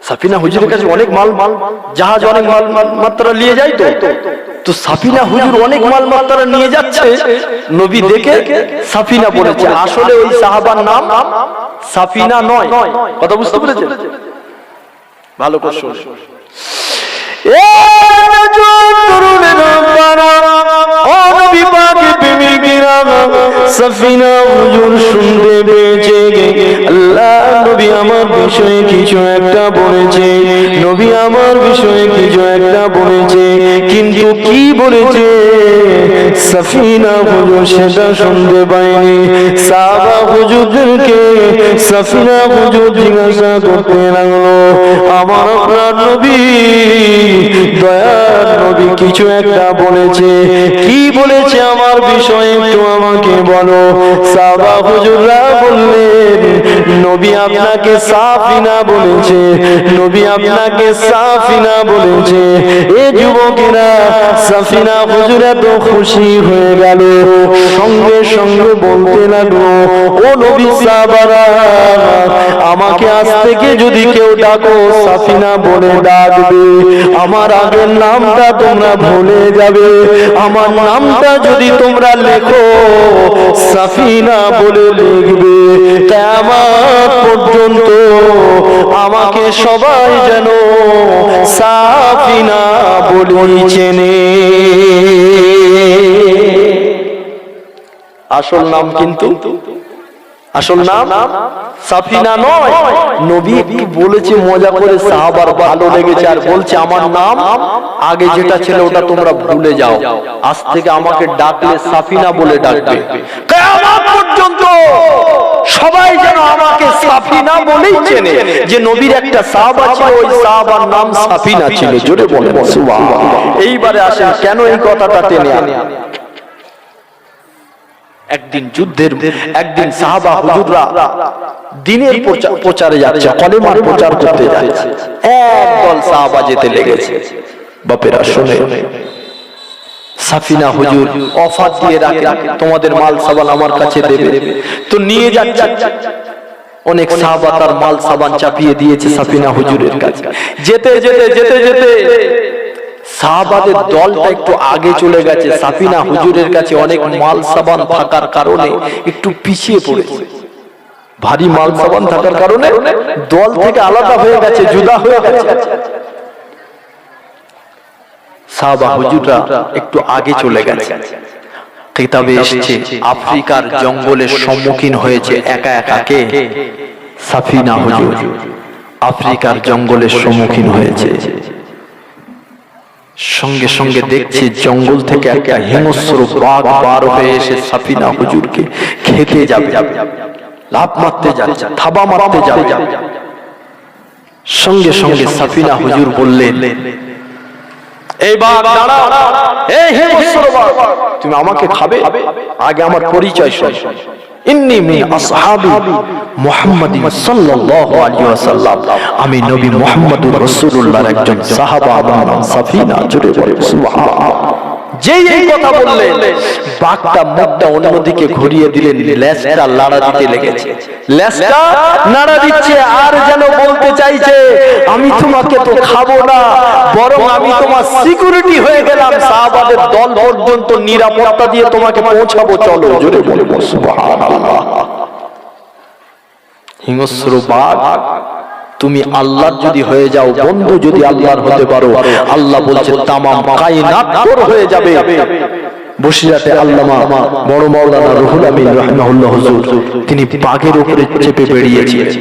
সাফিনা হুজুরের কাছে অনেক মাল জাহাজ অনেক মাল মাত্রা নিয়ে যায়, তো সাফিনা হুজুর অনেক মাল মাত্রা নিয়ে যাচ্ছে, নবী দেখে সাফিনা বলেছে, আসলে ওই সাহাবার নাম সাফিনা নয়। কথা বুঝতে পেরেছেন? ভালো করে শুনুন। সাফিনা হুজুর শুনতে পেয়েছে আল্লাহ নবী আমার বিষয়ে কিছু একটা বলেছে, নবী আমার বিষয়ে কিছু একটা বলেছে, কিন্তু কি বলেছে সাফিনা হুজুর সেটা শুনতে পায়নি। সাহাবা হুজুরদেরকে সাফিনা হুজুর জিজ্ঞাসা করতে লাগলো, আমার আপনার নবী দয়ার নবী কিছু একটা বলেছে, কি বলেছে আমার বিষয়ে একটু আমাকে বলো। সাহাবা হুজুররা বললেন, নবী আপনাকে সাফিনা বলেছে, নবী আপনাকে সাফিনা বলেছে। এ যুবকেরা সাফিনা হুজুর এত খুশি হয়ে গেল, সঙ্গে সঙ্গে বলতে লাগলো, ও নবী সাহাবারা, আমাকে আজ থেকে যদি কেউ ডাকো সাফিনা বলে ডাকবে, আমার আগের নামটা তোমরা ভুলে যাবে, আমার নামটা যদি তোমরা লেখো সাফিনা বলে লিখবে, কিয়ামত পর্যন্ত আমাকে সবাই যেন সাফিনা বলে চেনে। আসল নাম কিন্তু আসল নাম সাফিনা নয়। নবী বলেছে মজা করে, সাহাবার ভালো লেগেছে, আর বলছে আমার নাম আগে যেটা ছিল ওটা তোমরা ভুলে যাও, আজ থেকে আমাকে ডাকলে সাফিনা বলে ডাকবে, কিয়ামত পর্যন্ত সবাই যেন আমাকে সাফিনা সাফিনা বলেই চেনে যে নবীর একটা সাহাবা ছিল, ওই সাহাবার নাম সাফিনা ছিল। জোরে বলেন সুবহানাল্লাহ। এইবারে আসেন কেন এই কথাটা টেনে আনে। একদিন যুদ্ধের একদিন সাহাবা হুজুররা দ্বীনের প্রচারে যাচ্ছে, কলেমার প্রচার করতে যাচ্ছে। একদল সাহাবা যেতে লেগেছে। বাপেরা শুনে, সাফিনা হুজুর অফার দিয়ে রাখে, তোমাদের মাল সাবান আমার কাছে দেবে। তো নিয়ে যাচ্ছে। অনেক সাহাবা তার মাল সাবান চাপিয়ে দিয়েছে সাফিনা হুজুরের কাছে। যেতে যেতে যেতে যেতে সাহাবাদের দলটা একটু আগে চলে গেছে। সাফিনা হুজুরের কাছে অনেক মাল সাবান থাকার কারণে একটু পিছিয়ে পড়েছে। ভারী মাল সাবান থাকার কারণে দল থেকে আলাদা হয়ে গেছে, জুদা হয়ে গেছে। সাহাবা হুজুররা একটু আগে চলে গেছে। কিতাবে এসেছে আফ্রিকার জঙ্গলের সম্মুখীন হয়েছে একা একা কে? সাফিনা হুজুর আফ্রিকার জঙ্গলের সম্মুখীন হয়েছে। সঙ্গে সঙ্গে দেখছে জঙ্গল থেকে একটা হিংস্র বাঘ বার হয়ে এসে সাফিনা হুজুরকে খেতে যাবে, লাফ মারতে যাচ্ছে, থাবা মারতে যাবে। সঙ্গে সঙ্গে সাফিনা হুজুর বললেন, এই বাঘ দাঁড়াও, এই হিংস্র বাঘ, তুমি আমাকে খাবে? আগে আমার পরিচয় শোনো। ইন্নী মিন আসহাবি মুহাম্মাদিন সাল্লাল্লাহু আলাইহি ওয়াসাল্লাম, আমি নবী মুহাম্মদুর রাসূলুল্লাহর একজন সাহাবা, আমার নাম সাফিনা। জোরে বলে সুবহানাল্লাহ। যেই এই কথা বললেন, বাঘটা মুখটা অন্যদিকে ঘুরিয়ে দিলেন, লেজটা নাড়া দিতে লেগেছে। লেজটা নাড়া দিচ্ছে আর যেন বলতে চাইছে, আমি তোমাকে তো খাবো না, বরং আমি তোমার সিকিউরিটি হয়ে গেলাম, সাহাবাদের দল পর্যন্ত নিরাপত্তা দিয়ে তোমাকে পৌঁছাবো, চলো। জোরে বলে সুবহানাল্লাহ। হিংস্র বাঘ, তুমি আল্লাহর যদি হয়ে যাও, বন্ধু যদি আল্লাহর হতে পারো, আল্লাহ বলছে তামাম কায়নাত তোর হয়ে যাবে। বসিরাতে আল্লামা বড় মাওলানা রুহুল আমিন রাহিমাহুল্লাহ হুজুর, তিনি বাঘের উপরে চেপে বেরিয়েছিলেন।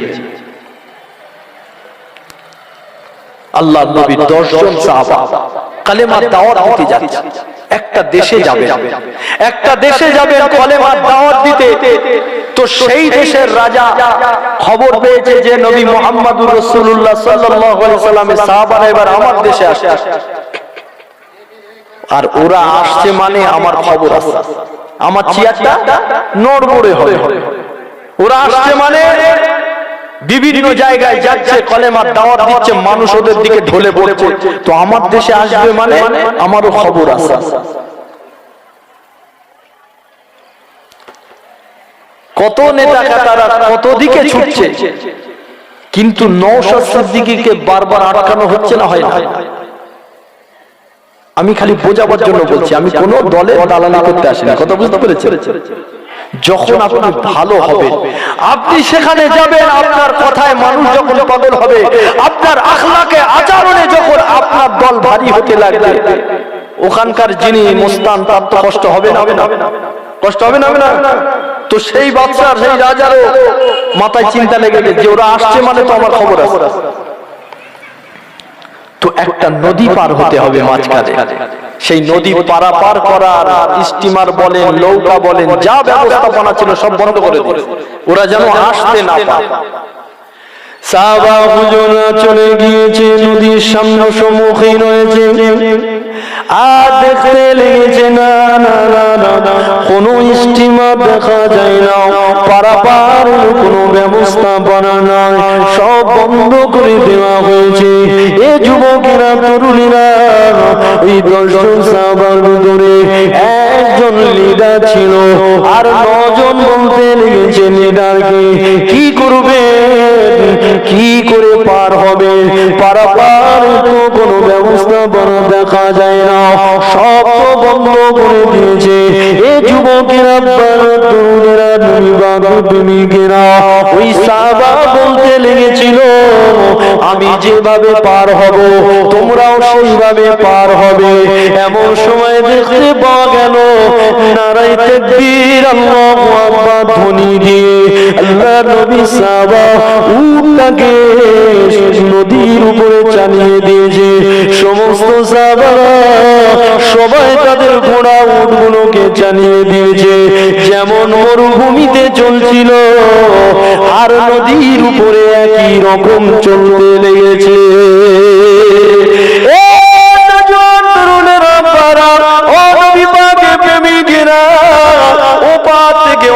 আল্লাহর নবী 10 জন সাহাবা কালেমার দাওয়াত দিতে যাচ্ছে। একটা দেশে যাবেন, একটা দেশে যাবেন কালেমার দাওয়াত দিতে। তো সেই দেশের রাজা খবর পেয়েছে যে নবী মুহাম্মদুর রাসূলুল্লাহ সাল্লাল্লাহু আলাইহি ওয়াসাল্লামের সাহাবারা এবার আমার দেশে আসে, আর ওরা আসছে মানে আমার খবর আছে, আমার চেয়ারটা নড়বড়ে হবে। ওরা আসছে মানে বিভিন্ন জায়গায় যাচ্ছে, কলেমার দাওয়াত দিচ্ছে, মানুষ ওদের দিকে ঢলে পড়ছে। তো আমার দেশে আসবে মানে আমারও খবর আছে। কত নেতা কাটারা কত দিকে ছুটছে, কিন্তু নওশাদ সিদ্দিকীকে বারবার আটকানো হচ্ছে না, হয় না। আমি খালি বোঝাবার জন্য বলছি, আমি কোন দলে দালালি করতে আসিনি, কথা বুঝতে পেরেছেন? যখন আপনি ভালো হবে, আপনি সেখানে যাবেন, আপনার কথায় মানুষ যখন পাগল হবে, আপনার আখলাকে আচরণে যখন আপনার দল ভারী হতে লাগবে, ওখানকার যিনি মুস্তান তার তো কষ্ট হবে না? কষ্ট হবে না? তো সেই বাদশার, সেই রাজারও মাথায় চিন্তা লেগে গেছে যে ওরা আসছে মানে তো আমার খবর আছে। তো একটা নদী পার হতে হবে মাঝখানে, সেই নদী পারাপার করার স্টিমার বলেন, নৌকা বলেন, যা ব্যবস্থাপনা ছিল সব বন্ধ করে দিয়েছে, ওরা যেন আসতে না পারে। সাহাবা হুজুররা চলে গিয়েছে, নদীর সামনে সম্মুখীন হয়েছে, আর দেখতে লেগেছে না কোন স্টিমার দেখা যায় না, পারাপার কোনো ব্যবস্থাপনা নাই, সব বন্ধ করে দেওয়া হয়েছে। এ যুবকেরা, তরুণীরা, এই 10 জন সাহাবার ভিতরে একজন লিডার ছিল, আর 9 জন বলতে লেগেছে লিডারকে কি করবে, কি করে পার হবে, পারাপার তো কোনো ব্যবস্থাপনা দেখা যায় না, সব বন্ধ করে দিয়েছে। এ যুবকেরা, তরুণেরা, প্রেমিকেরা, ওই সাহাবা বলতে লেগেছিল, আমি আমি যেভাবে পার হব তোমরাও সেইভাবে পার হবে। এমন সময় দেখতে পাওয়া গেল নারায়ে তাকবীর আল্লাহু আকবার ধ্বনি দিয়ে আল্লাহর নবী সাহাবা উটটাকে নদীর উপরে চালিয়ে দিয়েছে। সমস্ত সাহাবারা সবাই তাদের ঘোড়া উটগুলোকে চালিয়ে দিয়েছে। যেমন মরুভূমিতে চলছিল আর নদীর উপরে একই রকম চলতে লেগেছে।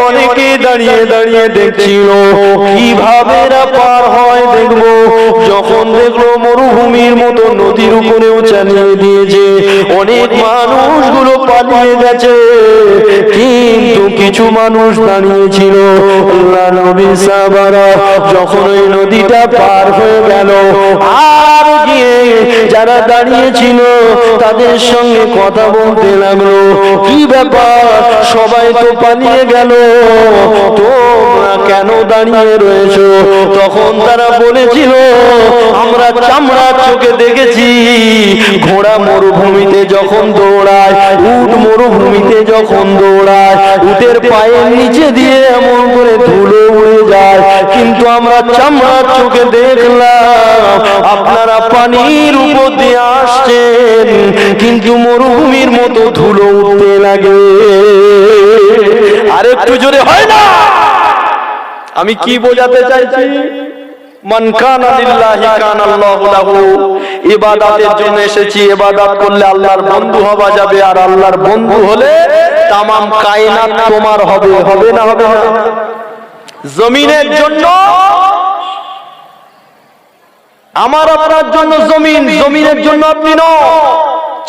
অনেকে দাঁড়িয়ে দাঁড়িয়ে দেখছিল কিভাবে পার হয় দেখবো। যখন দেখলো মরুভূমির মতো নদীর উপরেও চালিয়ে দিয়েছে, অনেক মানুষগুলো পালিয়ে গেছে, কিন্তু কিছু মানুষ দাঁড়িয়েছিল। আল্লাহর নবী সাহাবারা যখন ওই নদীটা পার হয়ে গেল আর গিয়ে যারা দাঁড়িয়েছিল তাদের সঙ্গে কথা বলতে লাগলো, কি ব্যাপার সবাই তো পালিয়ে গেল, তোমরা কেন দাঁড়িয়ে রয়েছো? তখন তারা বলেছিল, আমরা চামড়ার চোখে দেখেছি ঘোড়া মরুভূমিতে যখন দৌড়ায়, উট মরুভূমিতে যখন দৌড়ায়, উটের পায়ের নিচে দিয়ে এমন করে ধুলো উড়ে যায়, কিন্তু আমরা চামড়ার চোখে দেখলাম আপনারা পানির উপর দিয়ে আসছেন কিন্তু মরুভূমির মতো ধুলো উঠতে লাগে। আরেকটু জোরে হয় না? আমি কি বোঝাতে চাইছি? মান কানা লিল্লাহি কানা আল্লাহু লাহু। ইবাদতের জন্য এসেছি, ইবাদত করলে আল্লাহর বন্ধু হওয়া যাবে, আর আল্লাহর বন্ধু হলে তামাম কায়নাত তোমার হবে। হবে না? হবে না? জমিনের জন্য আমার আপনার জন্য জমিন, জমিনের জন্য আপনি নও।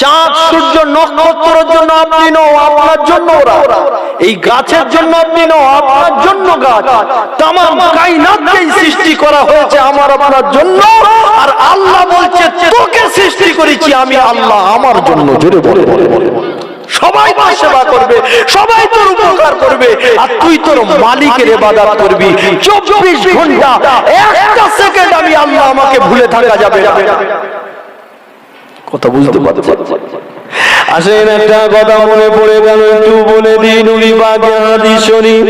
চাঁদ সূর্য নক্ষত্রের জন্য আপনি নও, আপনার জন্য ওরা। এই গাছের জন্য আপনি নও, আপনার জন্য গাছ। তামাম কায়নাতকেই সৃষ্টি করা হয়েছে আমার আপনার জন্য। আর আল্লাহ বলছে তোকে সৃষ্টি করেছি আমি আল্লাহ আমার জন্য। জোরে বলে সবাই তোর সেবা করবে, সবাই তোর উপকার করবে, আর তুই তোর মালিকের ইবাদত করবি। 24 ঘন্টা একটা সেকেন্ড আমি আল্লাহ আমাকে ভুলে থাকা যাবে না। কথা বুঝতে পারছেন? আসেন একটা কথা মনে পড়ে গেল, একটু বলে দিই। নবী পাকের হাদিস শরীফ,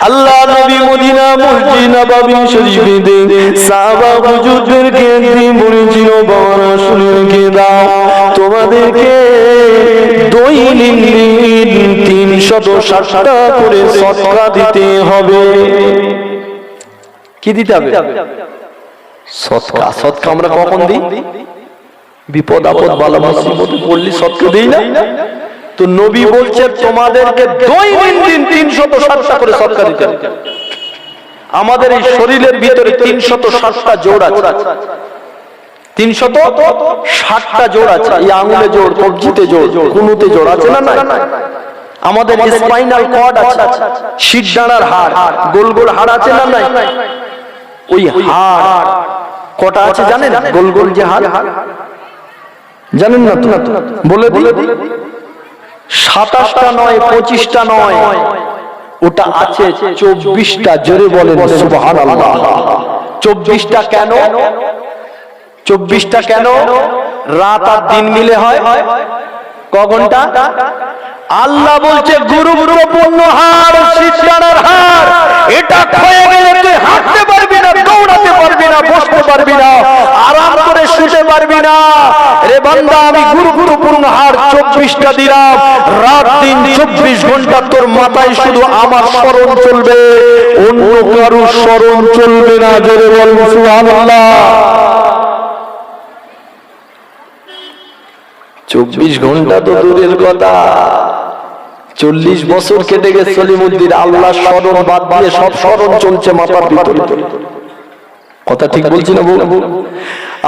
আল্লাহ নবী মদিনা মসজিদ নববী শরীফে সাহাবা হুজুরদেরকে একদিন বলেছিল, বাবারা শুনে রেখে দাও, তোমাদেরকে দৈনিক 360টা করে সদকা দিতে হবে। কি দিতে হবে? সদকা। সদকা আমরা কখন দিই? বিপদ আপদ বালা মুসিবতে পড়লে সদকা দেই না? তো নবী বলছেন তোমাদেরকে দৈনন্দিন 360টা করে সদকা দিতে হবে। আমাদের এই শরীরের ভিতরে 360টা জোড় আছে, 360টা জোড় আছে। এই আঙ্গুলে জোড়, কবজিতে জোড়, কুনুতে জোড় আছে না? না। আমাদের স্পাইনাল কর্ড আছে, শিরদাঁড়ার হাড়, গোল গোল হাড় আছে না? নাই। ওই হাড় কটা আছে জানেন? গোল গোল যে হাড়, জানেন না তো? বলে দিই, 27টা নয়, 25টা নয়, ওটা আছে 24টা। জোরে বলেন সুবহানাল্লাহ। 24টা কেন? 24টা কেন? রাত আর দিন মিলে হয় ক ঘন্টা? আল্লাহ বলছে গুরুত্বপূর্ণ হাড় শিরদাঁড়ার হাড়, এটা ক্ষয়ে গেলে তুই হাঁটতে পারবি না, দৌড়াতে পারবি না, বসতে পারবি না, আরাম করে শুতে পারবি না। রে বান্দা, আমি গুরুত্বপূর্ণ হাড় 24টা দিলাম, রাত দিন 24 ঘন্টা তোর মাথায় শুধু আমার স্মরণ চলবে, অন্য কারো স্মরণ চলবে না। জোরে বলুন সুবহানাল্লাহ। 24 ঘন্টা তো দূরের কথা, 40 বছর কেটে গেছে সলিমুদ্দিন, আল্লাহ স্মরণ বাদ দিয়ে সব স্মরণ চলছে মাথার ভিতরে। কথা ঠিক বলছি না?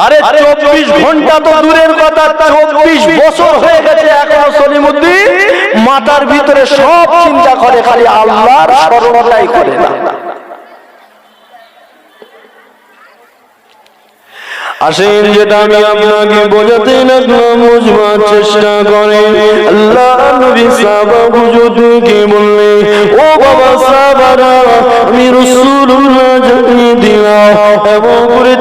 আরে 24 ঘন্টা তো দূরের কথা, 24 বছর হয়ে গেছে এখনো সলিমুদ্দিন মাথার ভিতরে সব চিন্তা করে, খালি আল্লাহর স্মরণটাই করে না। আসেন, যেটা আমি আপনাকে বোঝাতে লাগলাম বুঝবার চেষ্টা করে। আল্লাহ নবী সাহাবা হুজুরদেরকে বললেন, ও বাবা সাহাবারা, আমি রাসূলুল্লাহ জানিয়ে দিলাম, এবং করে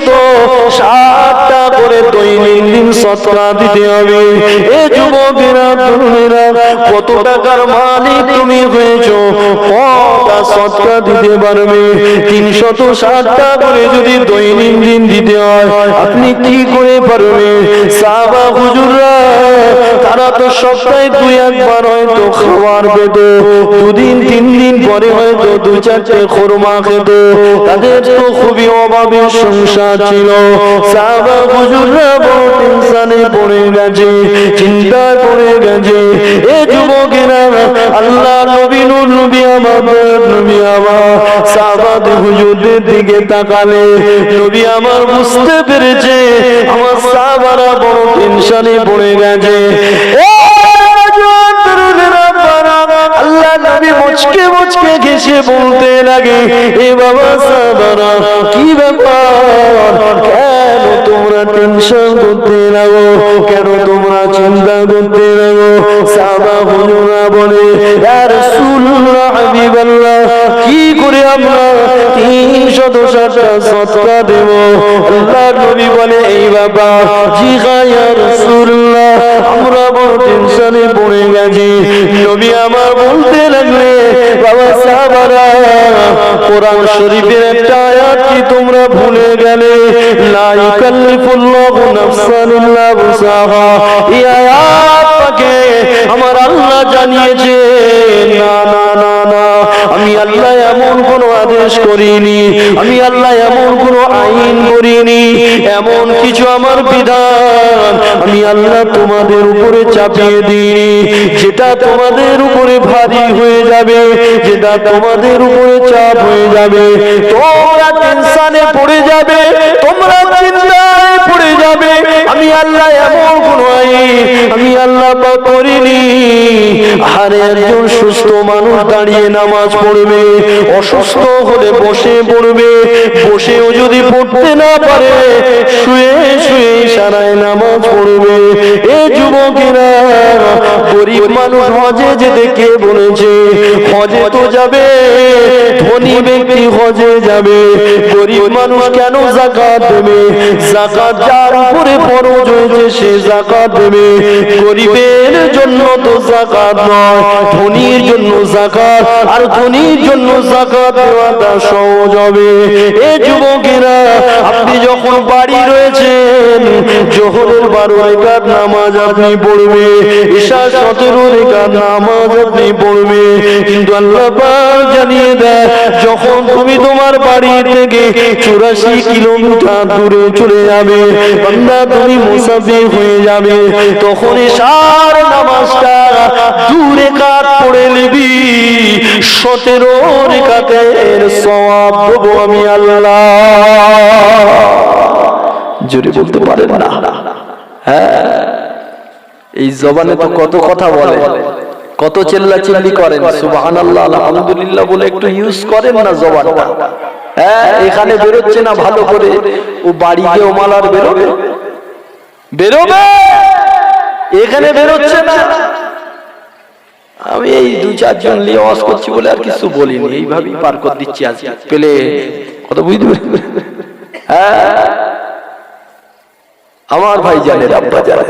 360টা করে দৈনন্দিন সদকা দিতে হবে। এ যুবকেরা তরুণেরা, কত টাকার মালিক তুমি হয়েছো, কটা সদকা দিতে পারবে? 360টা করে যদি দৈনন্দিন দিতে হয়, আপনি কি করে পারবে? সাহাবা হুজুররা তারা তো সপ্তাহে 2-1 হয়তো খাবার পেত, 2-3 দিন পরে হয়তো 2-4টে খুরমা খেত। তাদের তো খুবই অভাবের সংসার ছিল। সাহাবা হুজুররা বড় টেনশনে পড়ে গেছে, চিন্তায় পড়ে গেছে। এ যুবকেরা, আল্লাহ নবী নূর নবী আমার নবী আমার সাহাবা হুজুরদের দিকে তাকালে নবী আমার বুঝতে পেরেছে আমার সাহাবারা বড় টেনশনে পড়ে গেছে। আল্লাহ নবী মুচকে মুচকে ঘেসে বলতে লাগে, এ বাবা সাহাবারা, কি ব্যাপার? কেন তোমরা টেনশন করতে লাগো? কেন তোমরা চিন্তা করতে লাগো? সাহাবা হুজুররা বলে, ইয়া রাসূলুল্লাহ হাবিবাল্লাহ, কি করে আমরা 360টা সদকা দেব? আল্লাহ নবী বলে, এই বাবা, জি ইয়া রাসূলুল্লাহ, আমরা বড় টেনশনে পড়ে গেছি। নবী আমার বলতে লাগলে, বাবা সাহাবারা, কোরআন শরীফের একটা আয়াত কি তোমরা ভুলে গেলে? লা ইউকাল্লিফুল্লাহু নাফসান ইল্লা উসাহা। এই আয়াতটাকে আমার আল্লাহ জানিয়েছে, না না না না, আমি আল্লাহ এমন কোন আদেশ করিনি, আমি আল্লাহ এমন কোন আইন করিনি, এমন কিছু আমার বিধান আমি আল্লাহ তোমাদের উপরে চাপিয়ে দিই যেটা তোমাদের উপরে ভারী হয়ে যাবে, যেটা তোমাদের উপরে চাপ হয়ে যাবে, তোমরা টেনশনে পড়ে যাবে, তোমরা চিন্তায় পড়ে যাবে। আমি আল্লাহ এমন কোন আইন আমি আল্লাহ করিনি। আরে একজন সুস্থ মানুষ দাঁড়িয়ে নামাজ পড়বে, অসুস্থ হলে বসে পড়বে, বসেও যদি পড়তে না পারে শুয়ে শুয়ে ইশারায় নামাজ পড়বে। এ যুবকেরা, গরিব মানুষ হজে যেতে কে বলেছে? হজে তো যাবে ধনী ব্যক্তি, হজে যাবে। গরিব মানুষ কেন যাকাত দেবে? যাকাত যার উপরে ফরজ হয়েছে সে যাকাত দেবে। গরিবের জন্য তো যাকাত নয়, ধনীর জন্য যাকাত, আর ধনীর জন্য যাকাত দেওয়াটা সহজ হবে। এ যুবকেরা, আপনি যখন বাড়ি রয়েছেন, জোহরের 12 রাকাত নামাজ আপনি পড়বে, ঈশা 17 রাকাত নামাজ আপনি পড়বে, কিন্তু আল্লাহ পাক জানিয়ে দেয়, যখন তুমি তোমার বাড়ি থেকে 84 কিলোমিটার দূরে চলে যাবে, বান্দা তুমি মুসাফির হয়ে যাবে, তখন ঈশার নামাজটা 2 রাকাত পড়ে নিবি, 17 রাকাতের সওয়াব দেবো আমি আল্লাহ। জোরে বলতে পারেন না? হ্যাঁ, এই জবানে তো কত কথা বলে, কত চিল্লাচিল্লি করেন, সুবহানাল্লাহ আলহামদুলিল্লাহ বলে একটু ইউজ করেন না জবানটা। হ্যাঁ, এখানে বেরোচ্ছে না ভালো করে, ও বাড়ি গিয়ে মালার বেরোবে, বেরোবে, এখানে বেরোচ্ছে না। আমি এই 2-4 জন নিয়ে ওয়াজ করছি বলে আর কিছু বলিনি, এইভাবেই পার করে দিচ্ছি আজ পেলে, কত বুঝতে পারবে? হ্যাঁ, আমার ভাই জানেন, আব্বা যারা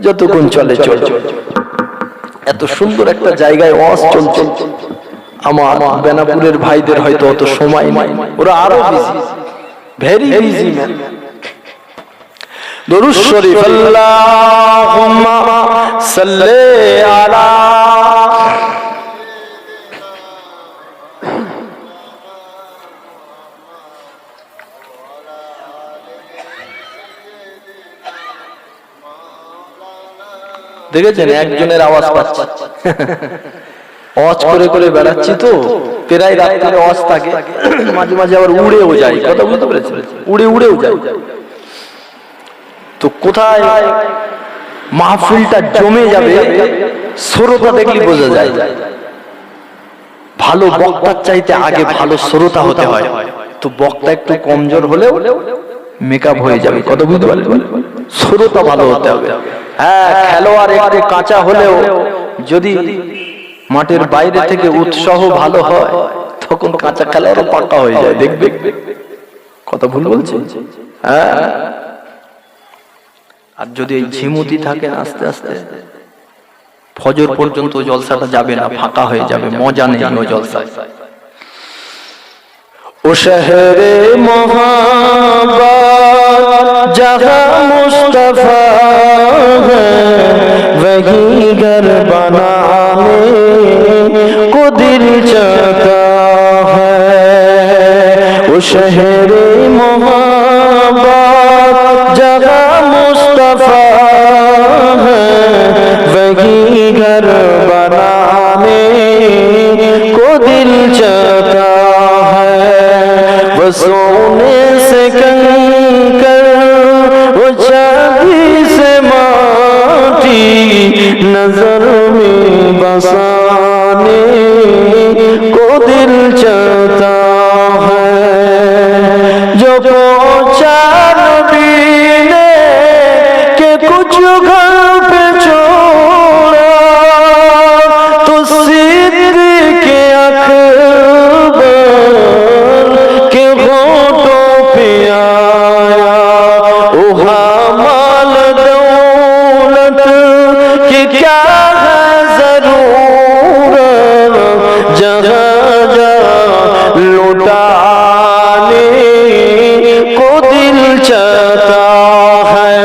যতক্ষণ চলে চল, এত সুন্দর একটা জায়গায় ওয়াজ চলছে, আমার বেনাপুরের ভাইদের হয়তো অত সময় নাই, ওরা আরো বিজি, ভেরি বিজি ম্যান। দরুদ শরীফ, আল্লাহুম্মা সাল্লি আলা, দেখেছেন একজনের আওয়াজ পাচ্ছে, ওয়াজ করে করে বেড়াচ্ছি তো, প্রায় রাত্রে ওয়াজ থাকে, মাঝে মাঝে আবার উড়েও যায়, কথা বুঝতে পেরেছেন? উড়েও যায়। তো কোথায় মাহফিলটা জমে যাবে শ্রোতা দেখলে বোঝা যায়। ভালো বক্তার চাইতে আগে ভালো শ্রোতা হতে হয়। তো বক্তা একটু কমজোর হলেও মেকআপ হয়ে যাবে, কথা বুঝতে পারলেন? শ্রোতা ভালো হতে হবে। হ্যাঁ, খেলোয়াড় একটু কাঁচা হলেও যদি মাঠের বাইরে থেকে উৎসাহ ভালো হয়, তখন কাঁচা খেলোয়াড়ও পাকা হয়ে যায়, দেখবে। কথা ভুল বলছি? হ্যাঁ। আর যদি এই ঝিমুতি থাকে আস্তে আস্তে ফজর পর্যন্ত জলসাটা যাবে না, ফাঁকা হয়ে যাবে, মজা নেই ওই জলসায়। ও শহরে মোহাম্মদ जहाँ मुस्तफा है वही घर बनाने को दिल चाहता है। वो शहरे मोहब्बत जहाँ मुस्तफा है वही घर बनाने को दिल चाहता है। वो सोने से कंकर वो चांदी से माटी नजर में बसाने को दिल चाहता है। जो पहुंचा नबी ने के कुछ घर पे छोड़ा तो सिद्दीक़ अकबर के होठों पे आया। ओ माल दौलत की क्या है जरूरत जहाँ जहाँ लुटाने को दिल चाहता है।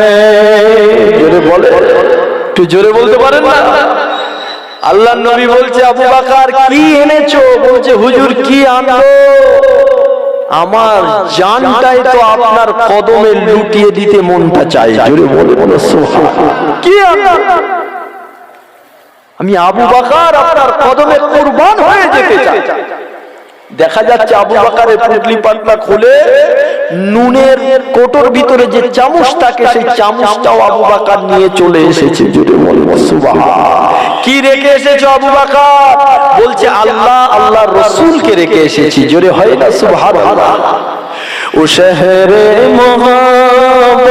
जोरे बोले, तू जोरे बोलते पारेन ना? আল্লাহ নবী বলছে আবু বকর কি এনেছো? বলছে হুজুর কি আনলো? আমার জানটাই তো আপনার কদমে লুটিয়ে দিতে মনটা চায়। জোরে বলে বলো সুবহানাল্লাহ। কি আনলো? আমি আবু বকর আপনার কদমে কুরবান হয়ে যেতে চাই। দেখা যাচ্ছে আবু বকরের পুটলি পাতলা খুলে নুনের কোটোর ভিতরে যে চামচ থাকে সেই চামচটাও আবু বকর নিয়ে চলে এসেছে। জোরে বলবো সুবহানাল্লাহ। কি রেখে এসেছো আবু বকর? বলছে আল্লাহ আল্লাহর রাসূলকে রেখে এসেছি। জোরে হয় না সুবহানাল্লাহ। ও শহরে মোহাম্মদ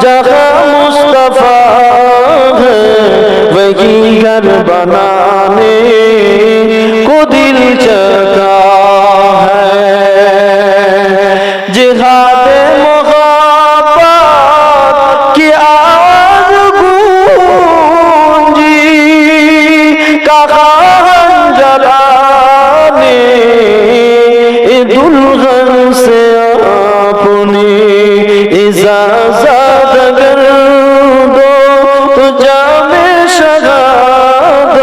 जहाँ मुस्तफा है वही घर बनाने को दिल चाहता है। जिहादे मोहब्बत की आग गूंजी कहां जलाने दुल्हन से अपनी इजाजत अगर दो तो जामे शहादत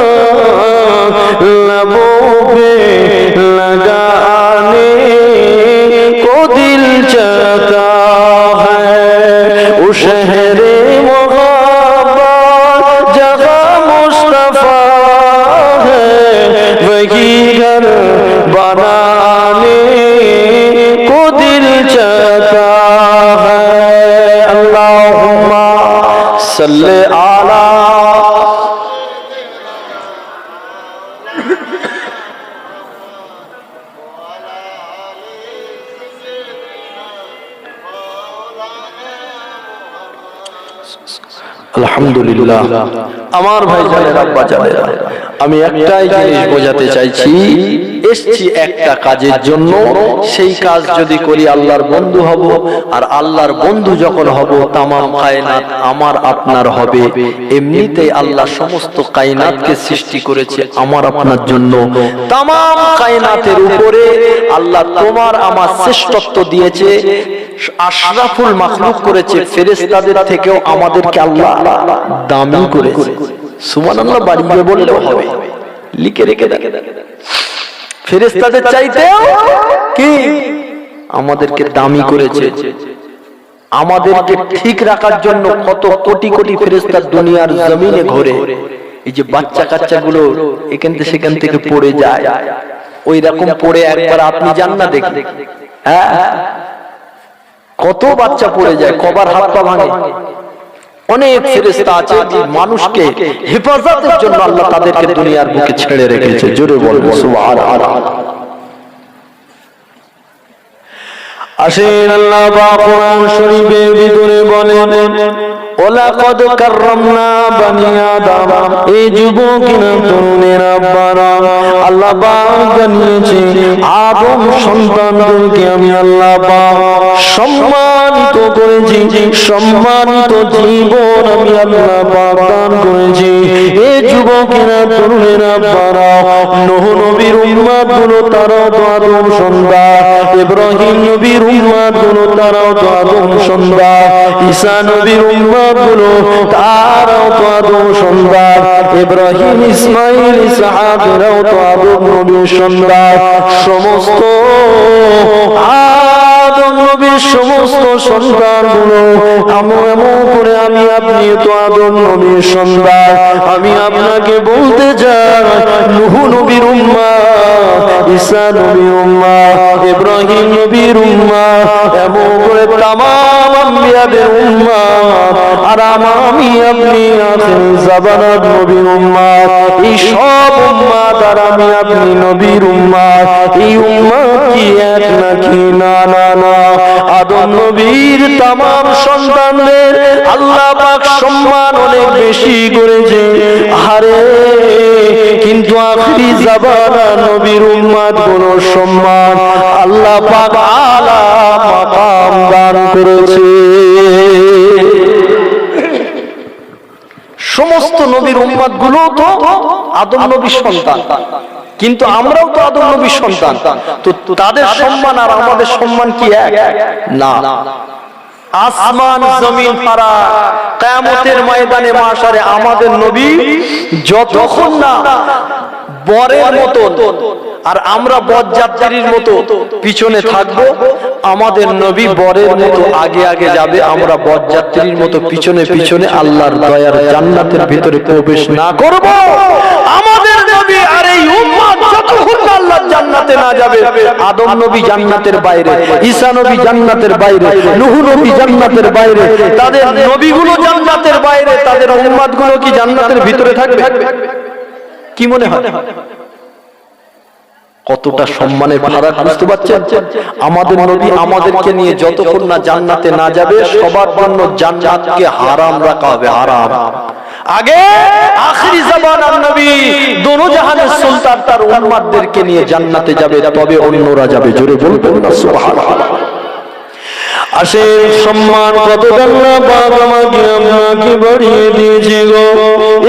लबों पे लगाने को दिल चाहता है। वो शहरे मोहब्बत जहाँ मुस्तफा है वही घर बनाने को दिल चाहता है। अल्लाहुम्मा सल्ले आला আলহামদুলিল্লাহ। আমার ভাই জানেরা আব্বা জানেরা আমি একটাই জিনিস বোঝাতে চাইছি, এসছি একটা কাজের জন্য। সেই কাজ যদি করি আল্লাহর বন্ধু হব, আর আল্লাহর বন্ধু যখন হব তামাম কায়নাত আমার আপনার হবে। এমনিতেই আল্লাহ সমস্ত কায়নাতকে সৃষ্টি করেছে আমার আপনার জন্য। তামাম কায়নাতের উপরে আল্লাহ তোমার আমার শ্রেষ্ঠত্ব দিয়েছে, আশরাফুল মাখলুক করেছে। ফেরেশতাদের থেকেও আমাদেরকে আল্লাহ দামি করেছে। সুবহানাল্লাহ বাড়িয়ে বললেও হবে, লিখে রেখে দেখে ফেরেশতাদের চাইতেও কি আমাদেরকে দামি করেছে। আমাদেরকে ঠিক রাখার জন্য কত কোটি কোটি ফেরেশতা দুনিয়ার জমিনে ঘোরে। এই যে বাচ্চা কাচ্চাগুলো এখান থেকে সেখান থেকে পড়ে যায়, ওই রকম পড়ে একবার আপনি যান না দেখে, হ্যাঁ কত বাচ্চা পড়ে যায়, কবার হাত পা ভাঙে। অনেক ফেরেশতা আছে যে মানুষকে হেফাজতের জন্য আল্লাহ তাদেরকে দুনিয়ার বুকে ছেড়ে রেখেছে। জোরে বলবো সুবহানাল্লাহ। আসেন আল্লাহ পাক কোরআন শরীফের ভিতরে বলেন, ও ওয়ালাকাদ কাররামনা বানি আদম। এই যুবকেরা তরুণেরা বারা আল্লাহ পাক জানিয়েছে আদম সন্তানদেরকে আমি আল্লাহ পাক সম্মানিত করেছি, সম্মানিত জীবন আমি আল্লাহ পাক দান করেছি। এই যুবকেরা তরুণেরা বারা নূহ নবীর উম্মত গুলো তারাও তো আদম সন্তান, ইব্রাহিম নবীর উম্মত গুলো তারাও তো আদম সন্তান, ঈসা নবীর উম্মত গুলো তারাও তো আদম সন্তান, ইব্রাহিম ইসমাইল ইসহাক এরাও তো আদম নবীর সন্তান। সমস্ত আদম নবীর সমস্ত সন্তানগুলো এমন করে আমি আপনি তো আদম নবীর সন্তান। আমি আপনাকে বলতে চাই নূহ নবীর উম্মত, ঈসা নবীর উম্মত, ইব্রাহিম নবীর উম্মত, এমন করে তামাম আম্বিয়াদের উম্মত, আর আমি আপনি আখির জামানার নবীর উম্মত। এই সব উম্মত আর আমি আপনি নবীর উম্মত। এই উম্মত কি এক নাকি? না না না, আদম নবীর তামাম সন্তানদের আল্লাহ পাক সম্মান অনেক বেশি করেছে। আরে কিন্তু আখিরি জামানা নবীর উম্মত গুলো সম্মান আল্লাহ পাক আলা মাকাম দান করেছে। সমস্ত নবীর উম্মত গুলো তো আদম নবীর সন্তান, কিন্তু আমরাও তো আদম নবীর সন্তান। তো তাদের সম্মান আর আমাদের সম্মান কি এক? না, আসমান জমিন পারা কিয়ামতের ময়দানে মাশারে আমাদের নবী যতক্ষণ না বরের মতো আর আমরা বরযাত্রীর মতো পিছনে থাকবো, আমাদের নবী বরের মতো আগে আগে যাবে, আমরা বরযাত্রীর মতো পিছনে পিছনে আল্লাহর দয়ার জান্নাতের ভিতরে প্রবেশ না করব। আমাদের নবী আর এই উম্মত যতক্ষণ আল্লাহর জান্নাতে না যাবে, আদম নবী জান্নাতের বাইরে, ঈসা নবী জান্নাতের বাইরে, নূহ নবী জান্নাতের বাইরে, তাদের নবীগুলো জান্নাতের বাইরে, তাদের উম্মতগুলো কি জান্নাতের ভিতরে থাকবে? কি মনে হয়? কতটা সম্মানের ফারাক বুঝতে পারছেন? আমাদের নবী আমাদেরকে নিয়ে যতক্ষণ না জান্নাতে না যাবে, সবার জন্য জান্নাতকে হারাম রাখা হবে, হারাম। আগে আখিরি জামানার নবী দোনো জাহানের সুলতান তার উম্মতদেরকে নিয়ে জান্নাতে যাবে, তবে অন্যরা যাবে। জোরে বলবেন না সুবহানাল্লাহ। আসে সম্মান কতটা আল্লাহ পাক আমাকে আপনাকে বাড়িয়ে দিয়েছে গো।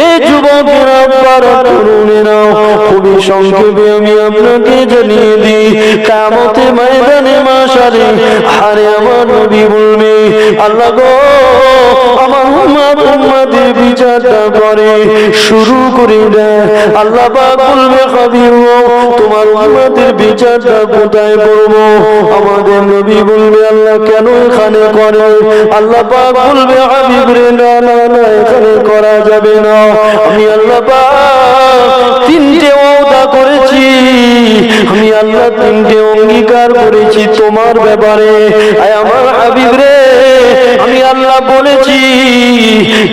এই যুবকেরা পারা তরুণেরা খুবই সংক্ষেপে আমি আপনাকে জানিয়ে দিই, কিয়ামতের ময়দানে মাশারে আরে আমার নবী বলবে আল্লাহ গো আমার উম্মতের বিচারটা করে শুরু করে দেয়। আল্লাহ পাক বলবে হাবিব তোমার উম্মতের বিচারটা কোথায় করব? আমাদের নবী বলবে আল্লাহ কেন এখানে করে? আল্লাহ পাক বলবে হাবিব রে না না না, এখানে করা যাবে না। আমি আল্লাহ পাক তিনটে ওয়াদা করেছি, আমি আল্লাহ তিনটে অঙ্গীকার করেছি তোমার ব্যাপারে। আয় আমার হাবিব রে, আমি আল্লাহ বলেছি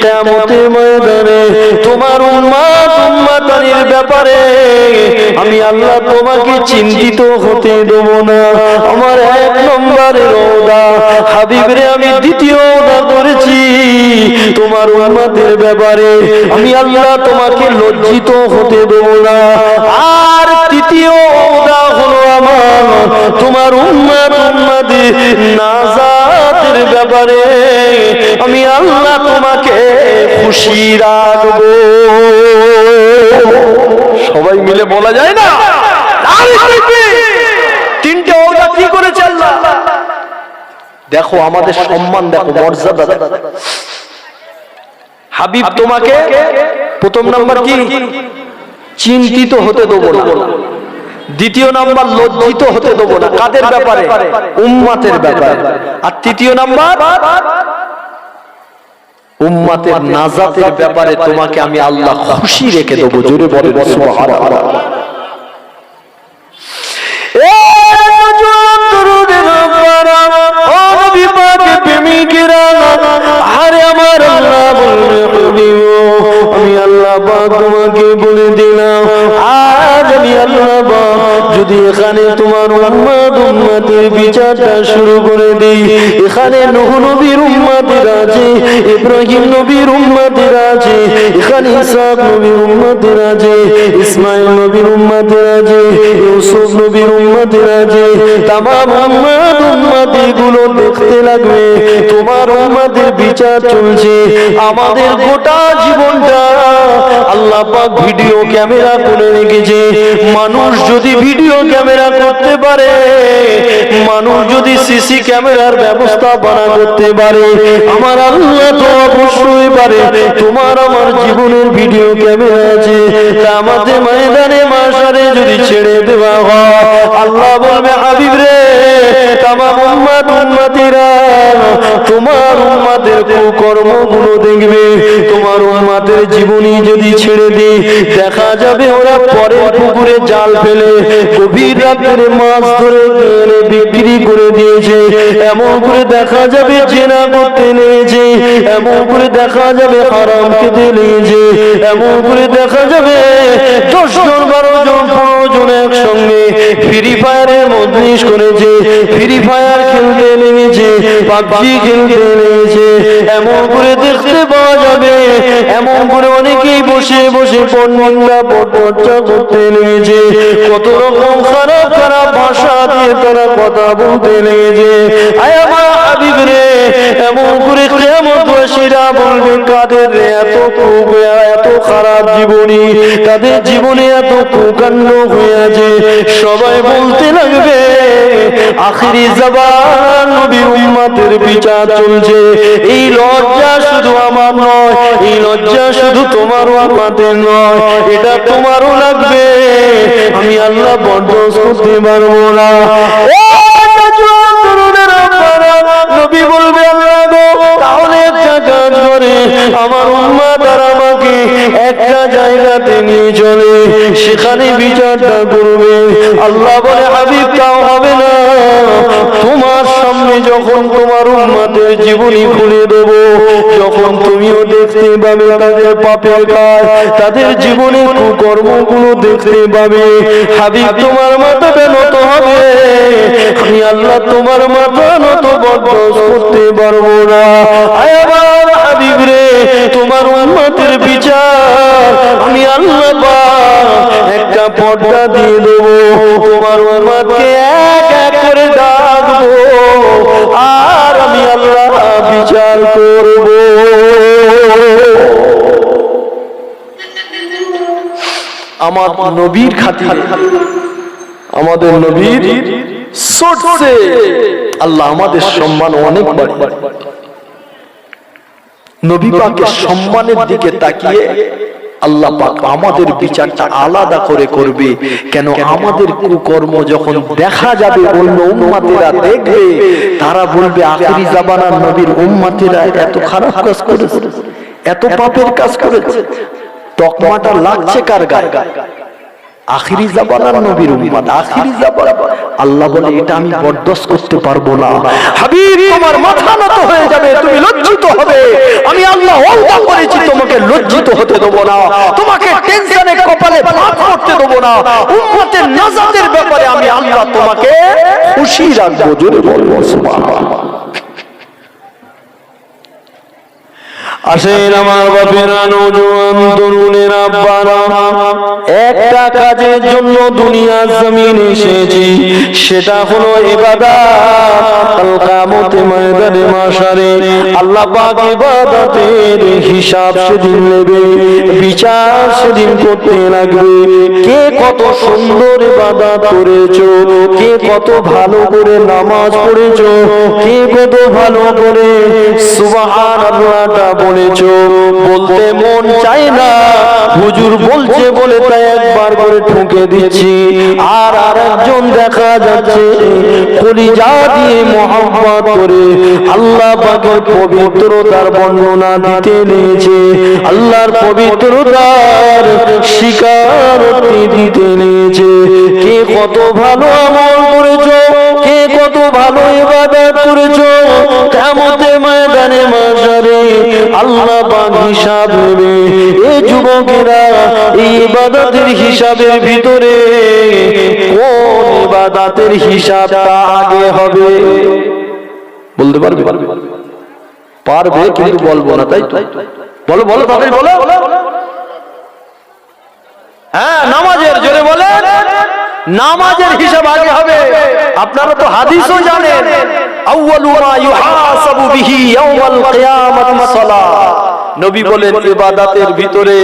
কিয়ামতের ময়দানে তোমার উম্মত উম্মতানির ব্যাপারে আমি আল্লাহ তোমাকে চিন্তিত হতে দেব না। আমার এক নম্বরের ওয়াদা হাবিব রে, আমি দ্বিতীয় ওয়াদা করেছি তোমার উম্মতের ব্যাপারে আমি আল্লাহ তোমাকে লজ্জিত হতে দেব না। আর তৃতীয় ওয়াদা হলো আমার তোমার উম্মতের নাজাতের ব্যাপারে আমি আল্লাহ তোমাকে খুশি রাখবো। সবাই মিলে বলা যায় না? তিনটে ওয়াদা কি করেছে আল্লাহ? দেখো আমাদের সম্মান, দেখো মর্যাদা। হাবিব তোমাকে প্রথম নাম্বার কি? চিন্তিত হতে দেবো না। দ্বিতীয় নাম্বার লজ্জিত হতে দেবো না। কাদের ব্যাপারে? উম্মতের ব্যাপারে। আর তৃতীয় নাম্বার উম্মতের নাজাতের ব্যাপারে তোমাকে আমি আল্লাহ খুশি রেখে দেবো। জোরে বলেন সুবহানাল্লাহ। আমি আল্লাহ তোমাকে বলে দিলাম, আজ আমি আল্লাহ যদি এখানে তোমার উম্মত উম্মতের বিচারটা শুরু করে দেই। এখানে নূহ নবীর উম্মতের আছে, ইব্রাহিম নবীর উম্মতের আছে, এখানে ইসহাক নবীর উম্মতের আছে, ইসমাঈল নবীর উম্মতের আছে, ইউসুফ নবীর উম্মতের আছে। তামাম উম্মতি গুলো দেখতে লাগবে তোমার উম্মতের বিচার চলছে। আমাদের গোটা জীবনটা আল্লাহ পাক ভিডিও ক্যামেরা করে রেখেছে। মানুষ যদি ভিডিও ক্যামেরা করতে পারে, মানুষ যদি সিসি ক্যামেরার ব্যবস্থাপনা করতে পারে, আমার আল্লাহ তো অবশ্যই পারে। তোমার আমার জীবনের ভিডিও ক্যামেরা আছে, আমাদের ময়দানে মাশারে যদি ছেড়ে দেওয়া হয়, আল্লাহ বলবে হাবিব রে, তামাম উম্মত উম্মতিরা তোমার উম্মতের কুকর্মগুলো দেখবে। তোমার উম্মতের জীবনী যদি ছেড়ে দিই, দেখা যাবে ওরা পরের পুকুরে জাল ফেলে গভীর রাত্রে মাছ ধরে এনে বিক্রি করে দিয়েছে, এমন করে দেখা যাবে জেনা করতে নিয়েছে, এমন করে দেখা যাবে হারাম খেতে নিয়েছে, এমন করে দেখা যাবে 10 জন 12 জন 15 জন একসঙ্গে ফ্রি ফায়ারের মজলিস করেছে, ফ্রি ফায়ার খেলতে লেগেছে, পাবজি খেলতে লেগেছে, এমন করে দেখতে পাওয়া যাবে। এমন করে অনেকেই বসে বসে পরনিন্দা পরচর্চা করতে লেগেছে, কত রকম খারাপ খারাপ ভাষা দিয়ে তারা কথা বলতে লেগেছে। আয় আমার হাবিব রে, এমন করে কিয়ামতবাসীরা বলবে কাদের এত খারাপ জীবনী, তাদের জীবনে এত কুকাণ্ড হয়ে আছে। সবাই বলতে লাগবে আখিরি জামান নবীর উম্মতের বিচার চলছে। এই লজ্জা শুধু আমার নয়, এই লজ্জা শুধু তোমার উম্মতের নয়, এটা তোমারও লাগবে। আমি আল্লাহ বরদাস্ত করতে পারবো না। নবী বলবে আল্লাহ গো, তাহলে একটা কাজ করে আমার উম্মত আর আমাকে একটা জায়গাতে নিয়ে চলে, সেখানে বিচারটা করবে। আল্লাহ বলে হাবিব তাও হবে না, তোমার সামনে যখন তোমার উম্মতের জীবনী খুলে দেব, যখন তুমিও দেখতে পাবে তাদের পাপের কাজ, তাদের জীবনের কুকর্মগুলো দেখতে পাবে, হাবিব তোমার মাথাটা নত হবে। আমি আল্লাহ তোমার মাথা নত বরদাস্ত করতে পারবো না। আয় আমার হাবিব রে, তোমার উম্মতের বিচার আমি আল্লাহ পাক একটা পর্দা দিয়ে দেবো, তোমার উম্মতকে এক এক করে ডাকবো, আর আমি আল্লাহ বিচার করব। আমার নবীর খাতিরে, আমাদের নবীর সোটে আল্লাহ আমাদের সম্মান অনেক বাড়িয়ে। নবী পাকের সম্মানের দিকে তাকিয়ে আল্লাহ পাক আমাদের বিচারটা আলাদা করে করবে। কেন? আমাদের কুকর্ম যখন দেখা যাবে, অন্য উম্মতেরা দেখবে, তারা বলবে আখিরি জামানার নবীর উম্মতেরা এত খারাপ কাজ করেছে, এত পাপের কাজ করেছে। তকমাটা লাগছে কার গায়ে? আখিরি জামানার নবীর উম্মত, আখিরি জামানা। আল্লাহ বলে এটা আমি বরদাস্ত করতে পারবো না। হাবিব তোমার মাথা নত হয়ে যাবে, তুমি লজ্জিত হবে। আমি আল্লাহ ওয়াদা করেছি তোমাকে লজ্জিত হতে দেব না, তোমাকে টেনশনে কপালে ভাঁজ করতে দেব না। উম্মতের নাজাতের ব্যাপারে আমি আল্লাহ তোমাকে খুশি রাখবো। জোরে বলবো সুবহানাল্লাহ। আসেন আমার বাপেরা, নওজোয়ান তরুণেরা, আব্বারা, একটা কাজের জন্য দুনিয়া জমিন এসেছি, সেটা হলো ইবাদত। কাল কিয়ামতে ময়দানে মাশারে আল্লাহ পাক ইবাদতের হিসাব সেদিন নেবে, বিচার সেদিন করতে লাগবে। কে কত সুন্দর ইবাদত করেছো, কে কত ভালো করে নামাজ পড়েছো, কে কত ভালো করে সুবহানাল্লাহটা বলেছো। বলতে মন চায় না, হুজুর বলছে বলে তাই একবার করে ঠুকে দিচ্ছি। আর আরেকজন দেখা যাচ্ছে কলিজা দিয়ে মোহাম্মত করে আল্লাহ পাকের পবিত্রতার বর্ণনা দিতে নিয়েছে, আল্লাহর পবিত্রতার স্বীকারোক্তি দিতে নিয়েছে। কে কত ভালো আমল করেছো, কে কত ভালো ইবাদত করেছো, কিয়ামতে ময়দানে মাশারে আল্লাহ পাক হিসাব নেবে। এই যুবকেরা, এই ইবাদতের হিসাবের ভিতরে কোন ইবাদতের হিসাবটা আগে হবে। বলতে পারবে? পারবে, কিন্তু বলবো না, তাই তো? বলো বলো, তাড়াতাড়ি বলো। হ্যাঁ, নামাজের, জোরে বলে, নামাজের হিসাব আগে হবে। আপনারা তো হাদিসও জানেন, আউয়ালু মা ইউহাসাবু বিহি ইয়াউমাল কিয়ামাতিস সালাহ। নবী বলেন ইবাদতের ভিতরে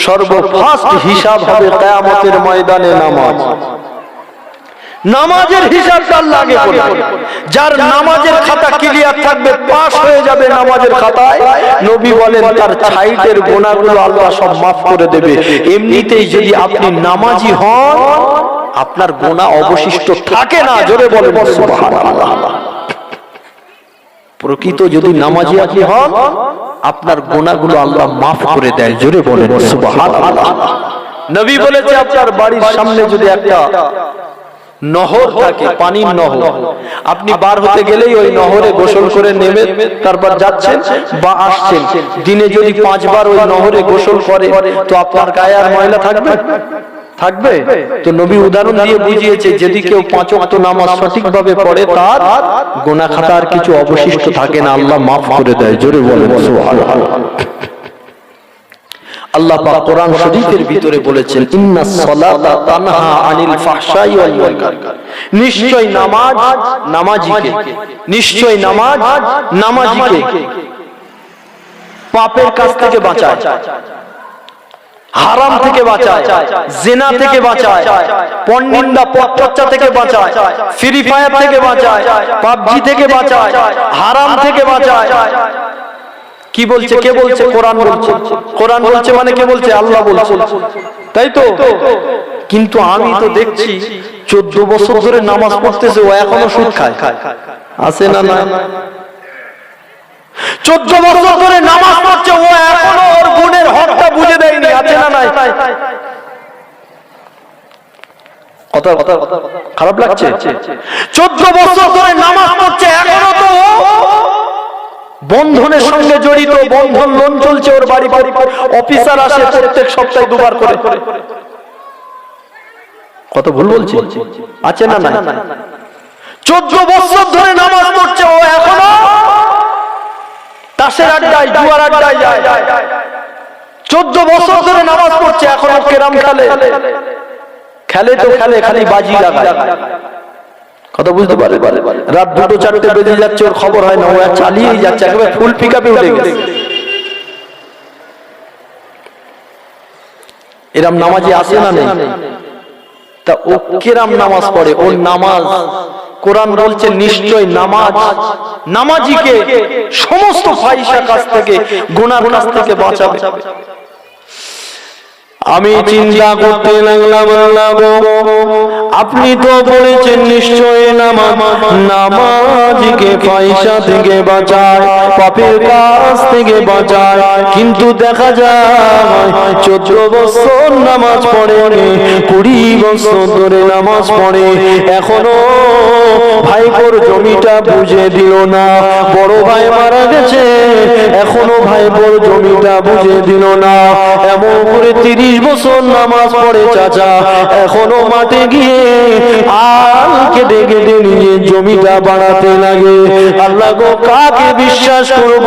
সর্বফার্স্ট হিসাব হবে কিয়ামতের ময়দানে নামাজ। নামাজের হিসাবটা আল্লাহ আগে করবে। যার নামাজের খাতা ক্লিয়ার থাকবে, পাস হয়ে যাবে নামাজের খাতায়, নবী বলেন তার সাইডের গুনাহগুলো আল্লাহ সব মাফ করে দেবে। এমনিতেই যদি আপনি নামাজি হন, আপনার গুনাহ অবশিষ্ট থাকে না। জোরে বলেন সুবহানাল্লাহ। প্রকৃত যদি নামাজি আপনি হন, আপনার গুনাহগুলো আল্লাহ মাফ করে দেয়। জোরে বলেন সুবহানাল্লাহ। নবী বলেছে আপনার বাড়ির সামনে যদি একটা নহর থাকে, পানির নহর, আপনি বার হতে গেলেই ওই নহরে গোসল করে নেমে তারপর যাচ্ছেন বা আসছেন, দিনে যদি 5 বার ওই নহরে গোসল করে, তো আপনার গায়ে আর ময়লা থাকবে? থাকবে? তো নবী উদাহরণ দিয়ে বুঝিয়েছে, যদি কেউ 5 ওয়াক্ত নামাজ সঠিকভাবে পড়ে, তার গুনাহ খাতা আর কিছু অবশিষ্ট থাকে না, আল্লাহ মাফ করে দেয়। জোরে বলেন সুবহানাল্লাহ। আল্লাহ পাক কোরআন শরীফের ভিতরে বলেছেন, ইন্নাস সালাতা তানহা আনিল ফাহশাই ওয়াল মুনকার। নিশ্চয় নামাজ নামাজিকে, নিশ্চয় নামাজ নামাজিকে পাপের কাছ থেকে বাঁচায়, হারাম থেকে বাঁচায়, জিনা থেকে বাঁচায়, পরনিন্দা পরচর্চা থেকে বাঁচায়, ফ্রি ফায়ার থেকে বাঁচায়, পাবজি থেকে বাঁচায়, হারাম থেকে বাঁচায়। কি বলছে? কে বলছে? কোরআন বলছে। কোরআন বলছে মানে কে বলছে? আল্লাহ বলছে, তাই তো? কিন্তু আমি তো দেখছি 14 বছর ধরে নামাজ পড়তেছে, ও এখনো সুদ খায়। আছে না? না, 14 বছর ধরে নামাজ পড়ছে, ও এখনো ওর গুণের হকটা বুঝে দেয়নি। আছে না? নাই? কথা খারাপ লাগছে? 14 বছর ধরে নামাজ পড়ছে, এখনো তো বন্ধনের সঙ্গে জড়িত, বন্ধন লোন চলছে ওর বাড়ি, অফিসার আসে প্রত্যেক সপ্তাহে 2 বার করে। কত ভুল বলছি? আছে না? না, 14 বছর ধরে নামাজ পড়ছে, ও এখনো তাসের আড্ডায়, জুয়ার আড্ডায় যায়। 14 বছর ধরে নামাজ পড়ছে, এখনো কেরাম খেলে। খেলে তো খেলে, খালি বাজি লাগায়। কথা বুঝতে পারে? রাত 2-4 বেজে যাচ্ছে, ওর খবর হয় না, ও চালিয়েই যাচ্ছে, একেবারে ফুল পিকআপে উঠে গেছে। এরম নামাজি আসে না? নেই? তা ও কিরাম নামাজ পড়ে, ওর নামাজ, কোরআন বলছে নিশ্চয় নামাজ নামাজিকে সমস্ত ফাহিশা কাজ থেকে, গুনার কাজ থেকে বাঁচাবে। আমি চিন্তা করতে লাগলাম, আপনি তো বলেছেন নিশ্চয় নামাজিকে ফাহিশা থেকে বাঁচায়, পাপের কাজ থেকে বাঁচায়, কিন্তু দেখা যায় 14 বছর নামাজ পড়ে, 20 বছর ধরে নামাজ পড়ে, এখনো ভাইপোর জমিটা বুঝে দিল না। বড় ভাই মারা গেছে, এখনো ভাইপোর জমিটা বুঝে দিল না। এমন করে 30 বছর নামাজ পড়ে চাচা, এখনো মাঠে গিয়ে আল কেটে কেটে নিয়ে জমিটা বাড়াতে লাগে। আল্লাহ গো, কাকে বিশ্বাস করব?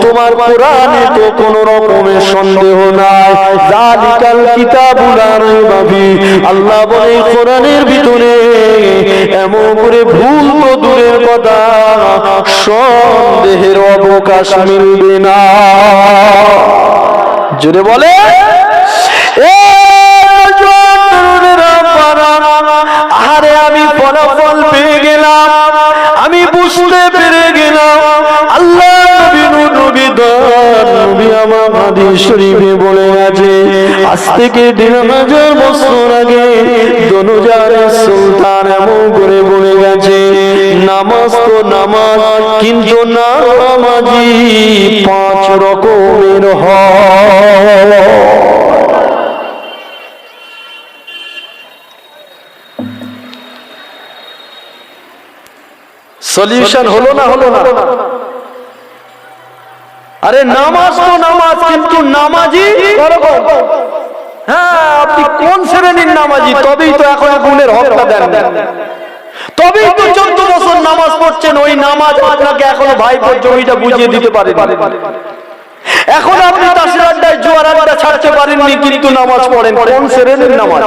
তোমার কোরআনে তো কোন রকমের সন্দেহ নাই। যালিকাল কিতাবুল লা রাইবা ফিহি। আল্লাহ বলে কোরআনের ভিতরে এমন করে ভুল তো দূরের কথা, সন্দেহের অবকাশ মিলবে না। জোরে বলে, আরে আমি ফলাফল পেয়ে গেলাম, আমি বুঝতে পেরে গেলাম। আল্লাহ নবী আমার হাদিস শরীফে বলে আছে, আজ থেকে 1000 বছর আগে দনুজারের সুলতান এমন করে বলে গেছে, নামাজ তো নামাজ, কিন্তু নামাজি 5 রকমের হয়। সলিউশন হলো না? হলো না? আরে নামাজ তো নামাজ, কিন্তু নামাজি হ্যাঁ, আপনি কোন শ্রেণীর নামাজি? তবেই তো এখন গুণের হকটা দেন, তবেই তো 14 বছর নামাজ পড়ছেন, ওই নামাজ আপনাকে এখনো ভাইপোর জমিটা বুঝিয়ে দিতে পারে। এখন আপনি তাসের আড্ডায় জোয়ার আড্ডা ছাড়তে পারেননি, কিন্তু নামাজ পড়েন। কোন শ্রেণীর নামাজ?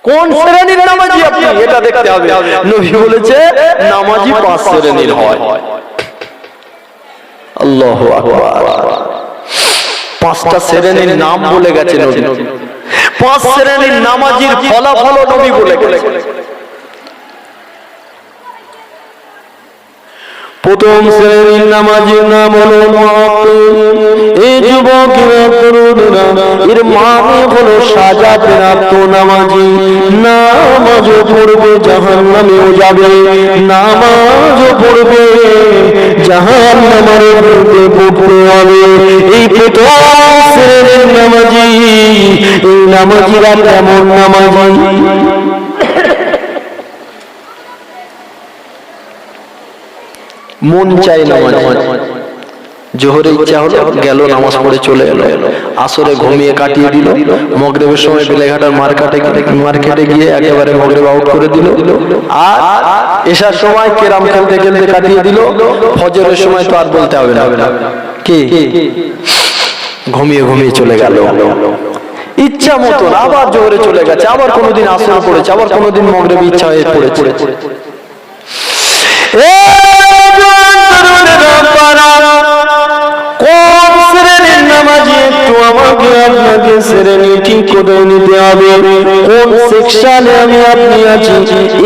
কোন শ্রেণীর নামাজি আপনি? এটা দেখতে হবে। নবী বলেছে নামাজি 5 শ্রেণীর হয়। আল্লাহু আকবার। 5টা শ্রেণীর নাম বলে গেছে নবী। 5 শ্রেণীর নামাজির ফলাফল নবী বলে গেছে। প্রথম শ্রেণীর নামাজির নাম হলো মুআত্তিল। এই যুবকেরা তরুণেরা, এর মানে হলো সাজা প্রাপ্ত নামাজি। নামাজও পড়বে জাহান্নামেও যাবে, নামাজও পড়বে জাহান্নামের মধ্যে পড়তে হবে। এই প্রথম শ্রেণীর নামাজি। এই নামাজিরা কেমন নামাজি? মন চাই নামাজ। জোহরে ইচ্ছা হলো, গেল নামাজ পড়ে চলে এলো। আসরে ঘুমিয়ে কাটিয়ে দিল। মাগরিবের সময় বেলেঘাটার মার্কেটে গিয়ে একেবারে মাগরিব আউট করে দিল। আর এশার সময় কেরাম খেলতে খেলতে কাটিয়ে দিল। ফজরের সময় তো আর বলতে হবে না, কি ঘুমিয়ে ঘুমিয়ে চলে গেল। ইচ্ছা মতো আবার জোহরে চলে গেছে, আবার কোনোদিন আসরে পড়েছে, আবার কোনোদিন মাগরিব ইচ্ছা হয়ে পড়েছে। কোন শ্রেণীর নামাজি? একটু আমাকে আপনাকে শ্রেণী ঠিক করে নিতে হবে। কোন সেকশনে আমি আপনি আছি?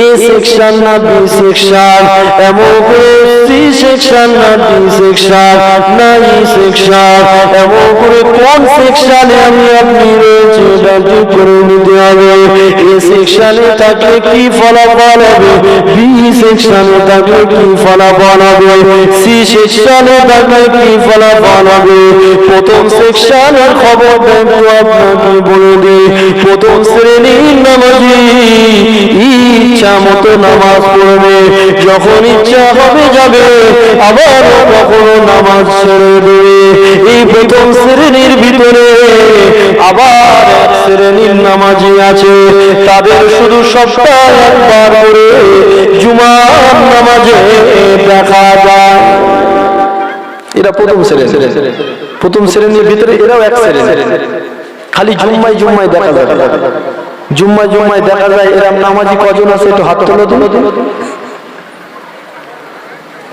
এ সেকশন না বি সেকশন? এমন করে সি সেকশন না ডি সেকশন না ই সেকশন? এমন করে কোন সেকশনে আমি আপনি রয়েছে এটা ঠিক করে নিতে হবে। এ সেকশনে থাকলে কি ফলাফল হবে, বি সেকশনে থাকলে কি ফলাফল হবে, সি সেকশনে থাকলে কি ফলাফল হবে। প্রথম সেকশনের খবর দেখো আপনাকে বলে দিই। প্রথম শ্রেণীর নামাজি ইচ্ছা মতো নামাজ পড়বে, যখন ইচ্ছা হবে যাবে, আবার কখনো নামাজ ছেড়ে দেবে। এই প্রথম শ্রেণীর ভিতরে আবার এক শ্রেণীর নামাজি আছে, তাদের শুধু সপ্তাহে একবার করে জুমার নামাজে দেখা যায়। এরা প্রথম শ্রেণী। প্রথম শ্রেণীর ভিতরে এরাও এক শ্রেণী। খালি জুম্মায় জুম্মায় দেখা যায়, জুম্মায় জুম্মায় দেখা যায়। এরা নামাজি কজন আছে? একটু হাত তোলো।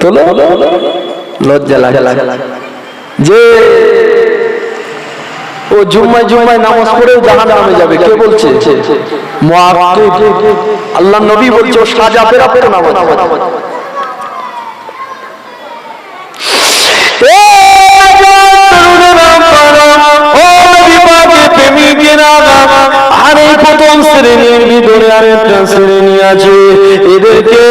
তোলো, লজ্জা লাগে যে ও জুম্মায় জুম্মায় নামাজ পড়েও জাহান্নামে যাবে। কে বলছে? আল্লাহ নবী বলছে ও সাজা প্রাপ্ত নামাজ। আর এই প্রথম শ্রেণীর ভিতরে আরেকটা শ্রেণী আছে, এদেরকে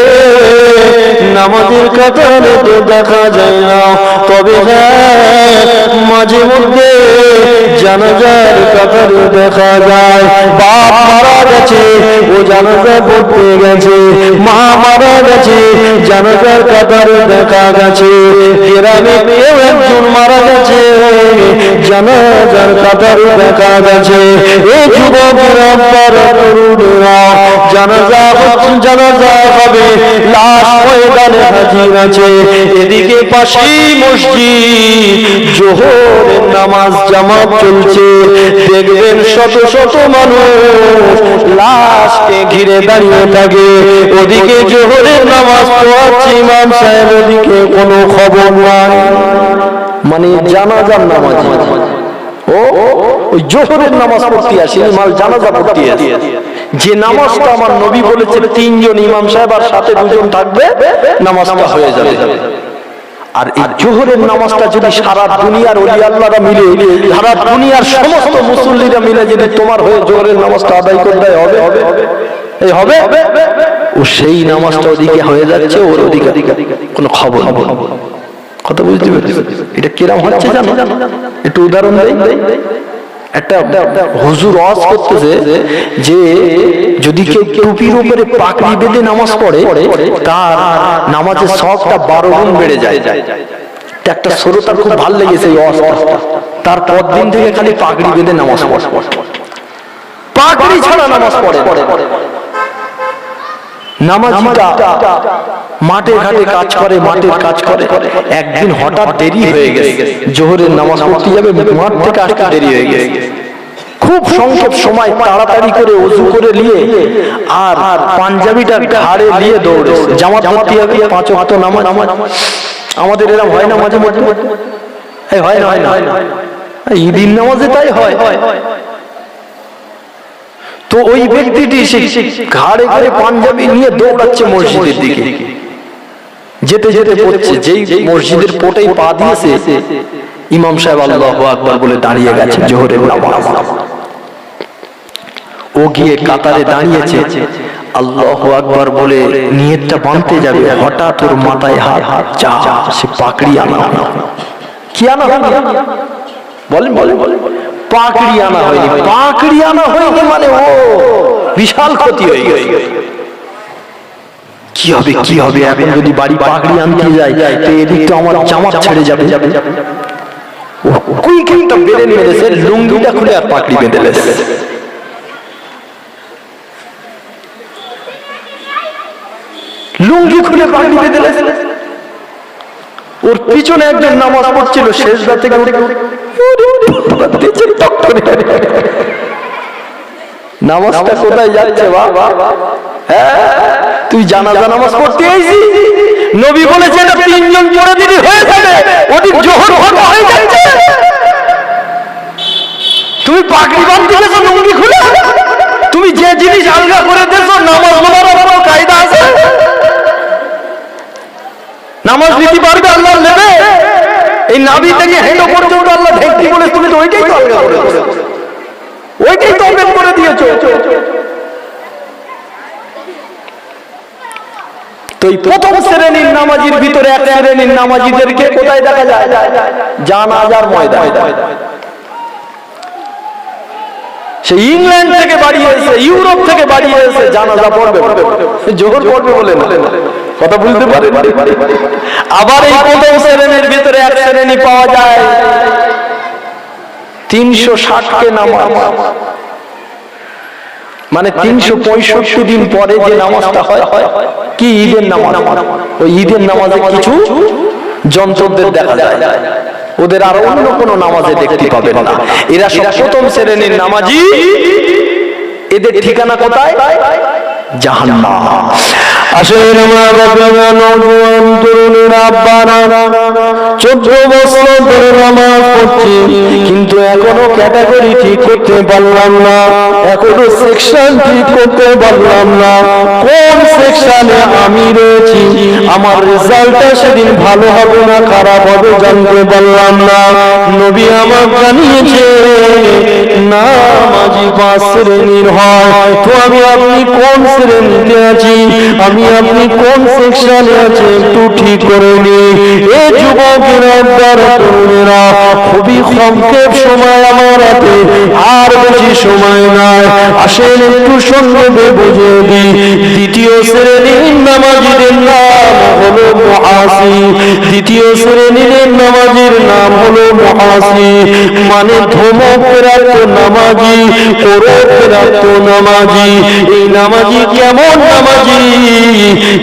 নামাজের কাতারে তো দেখা যায় না, তবে হ্যাঁ মাঝে মধ্যে জানাজার কাতারে দেখা যায়। বাপ মারা গেছে, ও জানাজা পড়তে গেছে। মা মারা গেছে, জানাজার কাতারে দেখা গেছে। গ্রামে কেউ একজন মারা গেছে, জানাজার কাতারে দেখা গেছে। এই যুবকেরা তরুণেরা জানাজা হচ্ছে, জানাজা হবে, লাশ ময়দানে হাজির আছে। এদিকে পাশেই মসজিদ, জোহরের নামাজ জামাত চলছে। দেখবেন শত শত মানুষ লাশকে ঘিরে দাঁড়িয়ে থাকে। ওদিকে জোহরের নামাজ পড়াচ্ছে ইমাম সাহেব, ওদিকে কোনো খবর নাই। মানে জানাজার নামাজ, ও ওই জোহরের নামাজ পড়তে আসে, ইমাম জানাজা পড়তে আসে। যে নামাজটা আমার নবী বলেছে 3 জন ইমাম সাহেব আর সাথে 2 জন থাকবে, নামাজটা হয়ে যাবে। আর এই জোহরের নামাজটা যদি সারা দুনিয়ার ওলি আল্লাহরা মিলে, সারা দুনিয়ার সমস্ত মুসল্লিরা মিলে যদি তোমার হয়ে জোহরের নামাজটা আদায় করতে হবে, এই হবে, ও সেই নামাজটা ওদিকে হয়ে যাচ্ছে, ওর ওদিকে কোনো খবর। কথা বুঝতে পেরেছি? এটা কিরকম হচ্ছে জানো? একটু উদাহরণ দেই। একটা হুজুর ওয়াজ করতেছে যে যদি কেউ টুপির উপরে পাগড়ি বেঁধে নামাজ পড়ে, তার নামাজের সবটা 12 গুণ বেড়ে যায়। একটা শ্রোতার খুব ভালো লেগেছে এই ওয়াজটা। তারপর দিন থেকে খালি পাগড়ি বেঁধে নামাজ পড়ে, পাগড়ি ছাড়া নামাজ পড়ে। নামাজিটা মাঠে ঘাটে কাজ করে, মাঠের কাজ করে। একদিন হঠাৎ দেরি হয়ে গেছে, জোহরের নামাজ পড়তে যাবে, মাঠ থেকে আসতে দেরি হয়ে গেছে। খুব সংক্ষেপ সময় তাড়াতাড়ি করে ওযু করে নিয়ে আর পাঞ্জাবিটা ঘাড়ে নিয়ে দৌড়ে জামাত পড়তে যাবে, 5 ওয়াক্ত নামাজ। আমাদের এরকম হয় না মাঝে মাঝে? হয় না, হয় না, ঈদের নামাজে তাই হয়। তো ওই ব্যক্তিটি ঘাড়ে ঘাড়ে পাঞ্জাবি নিয়ে দৌড়াচ্ছে মসজিদের দিকে, যেতে যেতে পড়ছে। যেই মসজিদের পোটেই পা দিয়েছে, ইমাম সাহেব আল্লাহু আকবার বলে দাঁড়িয়ে গেছে জোহরের নামাজ। ও গিয়ে কাতারে দাঁড়িয়েছে, আল্লাহু আকবার বলে নিয়তটা বাঁধতে যাবে, হঠাৎ ওর মাথায় হাত, যা সে পাকড়ি আনা। কি আনা হয়নি? বলেন বলেন, পাকড়ি আনা হয়নি। পাকড়ি আনা হয়নি মানে ও বিশাল ক্ষতি হয়ে গেছে। কি হবে, কি হবে এখন যদি বাড়ি পাকড়ি আনতে যাই, তো এদিক তো আমার জামাত ছেড়ে যাবে। কুইক একটা বেরেন মেরেছে, লুঙ্গিটা খুলে আর পাকড়ি বেঁধে লেছে। লুঙ্গি খুলে পাগড়ি বেঁধে লেছে। ওর পিছনে একজন নামাজ পড়ছিল, শেষদা থেকে নামাজটা কোথায় যাচ্ছে? তুই জানাজা নামাজ পড়তে আইছি, নবী বলেছে এটা 3 জন পড়ে দিলে হয়ে যাবে, ওদিক জোহর হয়ে যাচ্ছে। তুমি পাগড়ি বাঁধতে গেছো লুঙ্গি খুলে? তুমি যে জিনিস আলগা করে দিয়েছো, নামাজ পড়ার কোনো কায়দা আছে? নামাজ দিতে পারবে আল্লাহ নেবে? এই নাভি থেকে হেঁটো পর্যন্ত আল্লাহ দেখতে বলে, তুমি তো ওইটাই তো আলগা করে দিয়েছো, ওইটাই তো ওপেন করে দিয়েছো। তো এই প্রথম শ্রেণীর নামাজির ভিতরে এক শ্রেণীর নামাজিদেরকে কোথায় দেখা যায়? জানাজার ময়দানে। সে ইংল্যান্ড থেকে বাড়িয়ে এসে, ইউরোপ থেকে বাড়িয়ে এসে জানাজা পড়বে, জোহর পড়বে বলে না, কথা বুঝতে পারে। আবার এই প্রথম শ্রেণীর ভিতরে এক শ্রেণী পাওয়া যায় 360 নামাজ, মানে 365 দিন পরে যে নামাজটা হয়, কি ঈদের নামাজ। ওই ঈদের নামাজে কিছু যন্ত্রদের দেখা যায়, ওদের আর অন্য কোন নামাজে দেখতে পাবেন না। এরা সব প্রথম শ্রেণীর নামাজি। এদের ঠিকানা কোথায়? জাহান্নাম। আসলে আমরা নওজোয়ান তরুণেরা, আব্বারা 14 বছর ধরে নামাজ পড়ছি, কিন্তু এখনো ক্যাটাগরি ঠিক করতে পারলাম না, এখনো সেকশন ঠিক করতে পারলাম না। কোন সেকশনে আমি রয়েছি, আমার রেজাল্টটা সেদিন ভালো হবে না খারাপ হবে জানতে পারলাম না। নবী আমার জানিয়েছে নামাজি 5 শ্রেণীর হয়। তো আমি আপনি কোন শ্রেণীতে আছি, আমি আপনি কোন সেকশনে আছে একটু ঠিক করে নি। এই যুবকেরা, তরুণেরা, খুবই সংক্ষেপ সময় আমার হাতে, আর বেশি সময় নাই। আসেন একটু সংক্ষেপে বুঝিয়ে দিই। দ্বিতীয় শ্রেণীর নামাজিদের নাম হলো মুআসি। দ্বিতীয় শ্রেণীর নামাজির নাম হলো মুআসি, মানে ধমক প্রাপ্ত নামাজি, কোরআন প্রাপ্ত নামাজি। এই নামাজি কেমন নামাজি?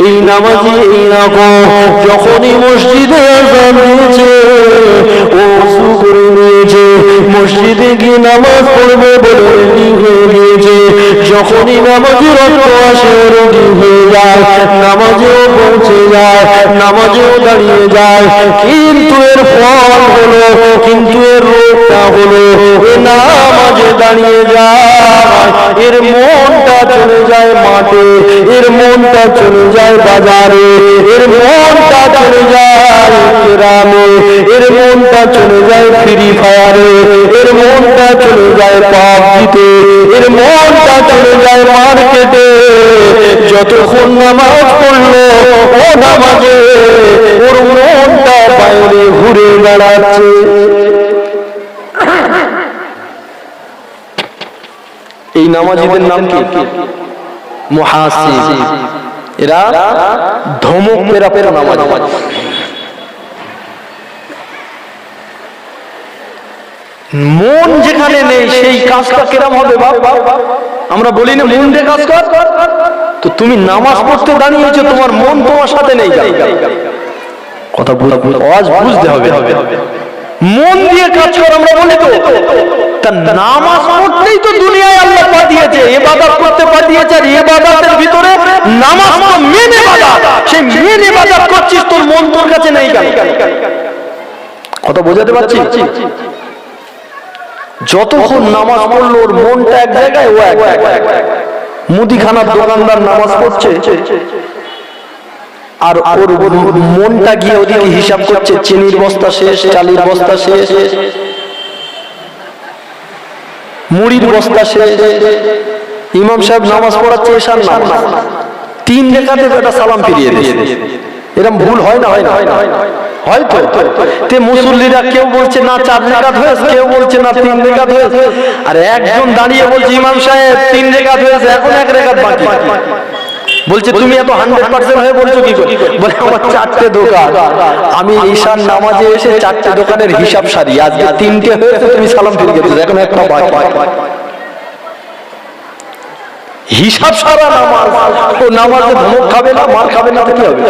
এই নামাজি এইরকম, যখনই মসজিদে আযান দিয়েছে ও ওযু করে নিয়েছে, মসজিদে গিয়ে নামাজ পড়বে বলে রেডি হয়ে গিয়েছে। যখনই নামাজের রক্ত আসে রেডি হয়ে যায়, নামাজেও পৌঁছে যায়, নামাজেও দাঁড়িয়ে যায়। কিন্তু এর ফল হলো, কিন্তু এর রোগটা হলো, এ নামাজে দাঁড়িয়ে যায়, এর মনটা চলে যায় মাঠে, এর মনটা চলে যায় বাজারে, এর মনটা চলে যায় গ্রামে, এর মনটা চলে যায় ফ্রি ফায়ারে, এর মনটা চলে যায় পাবজিতে, এর মনটা চলে যায় মার্কেটে। যতক্ষণ নামাজ পড়লো ও নামাজে, ওর মনটা বাইরে ঘুরে বেড়াচ্ছে। এই নামাজিদের নাম কি? মুহাসিব। এরা ধমক প্রাপ্ত নামাজি। মন যেখানে নেই সেই কাজটা কিরকম হবে বাবা? আমরা বলি না মন দিয়ে কাজ কর। তো তুমি নামাজ পড়তে দাঁড়িয়েছো, তোমার মন তোমার সাথে নেই, কথা বুঝতে হবে। মন দিয়ে কাজ কর আমরা বলি তো, তা নামাজ পড়তেই তো দুনিয়ায় আল্লাহ পাঠিয়েছে, ইবাদত করতে পাঠিয়েছে। আর ইবাদতের ভিতরে নামাজ তো মেন ইবাদত, সেই মেন ইবাদত করছিস, তোর মন তোর কাছে নেই কেন? কথা বোঝাতে পারছি? যতক্ষণ নামাজ পড়লো ওর মনটা এক জায়গায়, ও এক জায়গায়। মুদিখানার দোকানদার নামাজ পড়ছে আর ওর মনটা গিয়ে ওদিকে হিসাব করছে, চিনির বস্তা শেষ, চালের বস্তা শেষ, মুড়ির বস্তা শেষ। ইমাম সাহেব নামাজ পড়াচ্ছে এশার নামাজ, 3 রাকাতে একটা সালাম ফিরিয়ে দিয়েছে। এরকম ভুল হয় না? হয়তো তে মুসল্লিরা কেউ বলছে না 4 রাকাত হয়েছে, কেউ বলছে না 3 রাকাত হয়েছে। আর একজন দাঁড়িয়ে বলছে ইমাম সাহেব 3 রাকাত হয়েছে, এখন 1 রাকাত বাকি। বলছে তুমি এত 100% হয়ে বলছো কি করে? বলে আমার 4টে দোকান, আমি ঈশার নামাজে এসে 4টে দোকানের হিসাব সারি, আজকে 3টে হয়েছে, তুমি সালাম ফিরিয়ে দিয়েছো, এখন একটা বাকি। হিসাব সারা নামাজ, ও নামাজে ধমক খাবে না, মার খাবে না, তো কি হবে?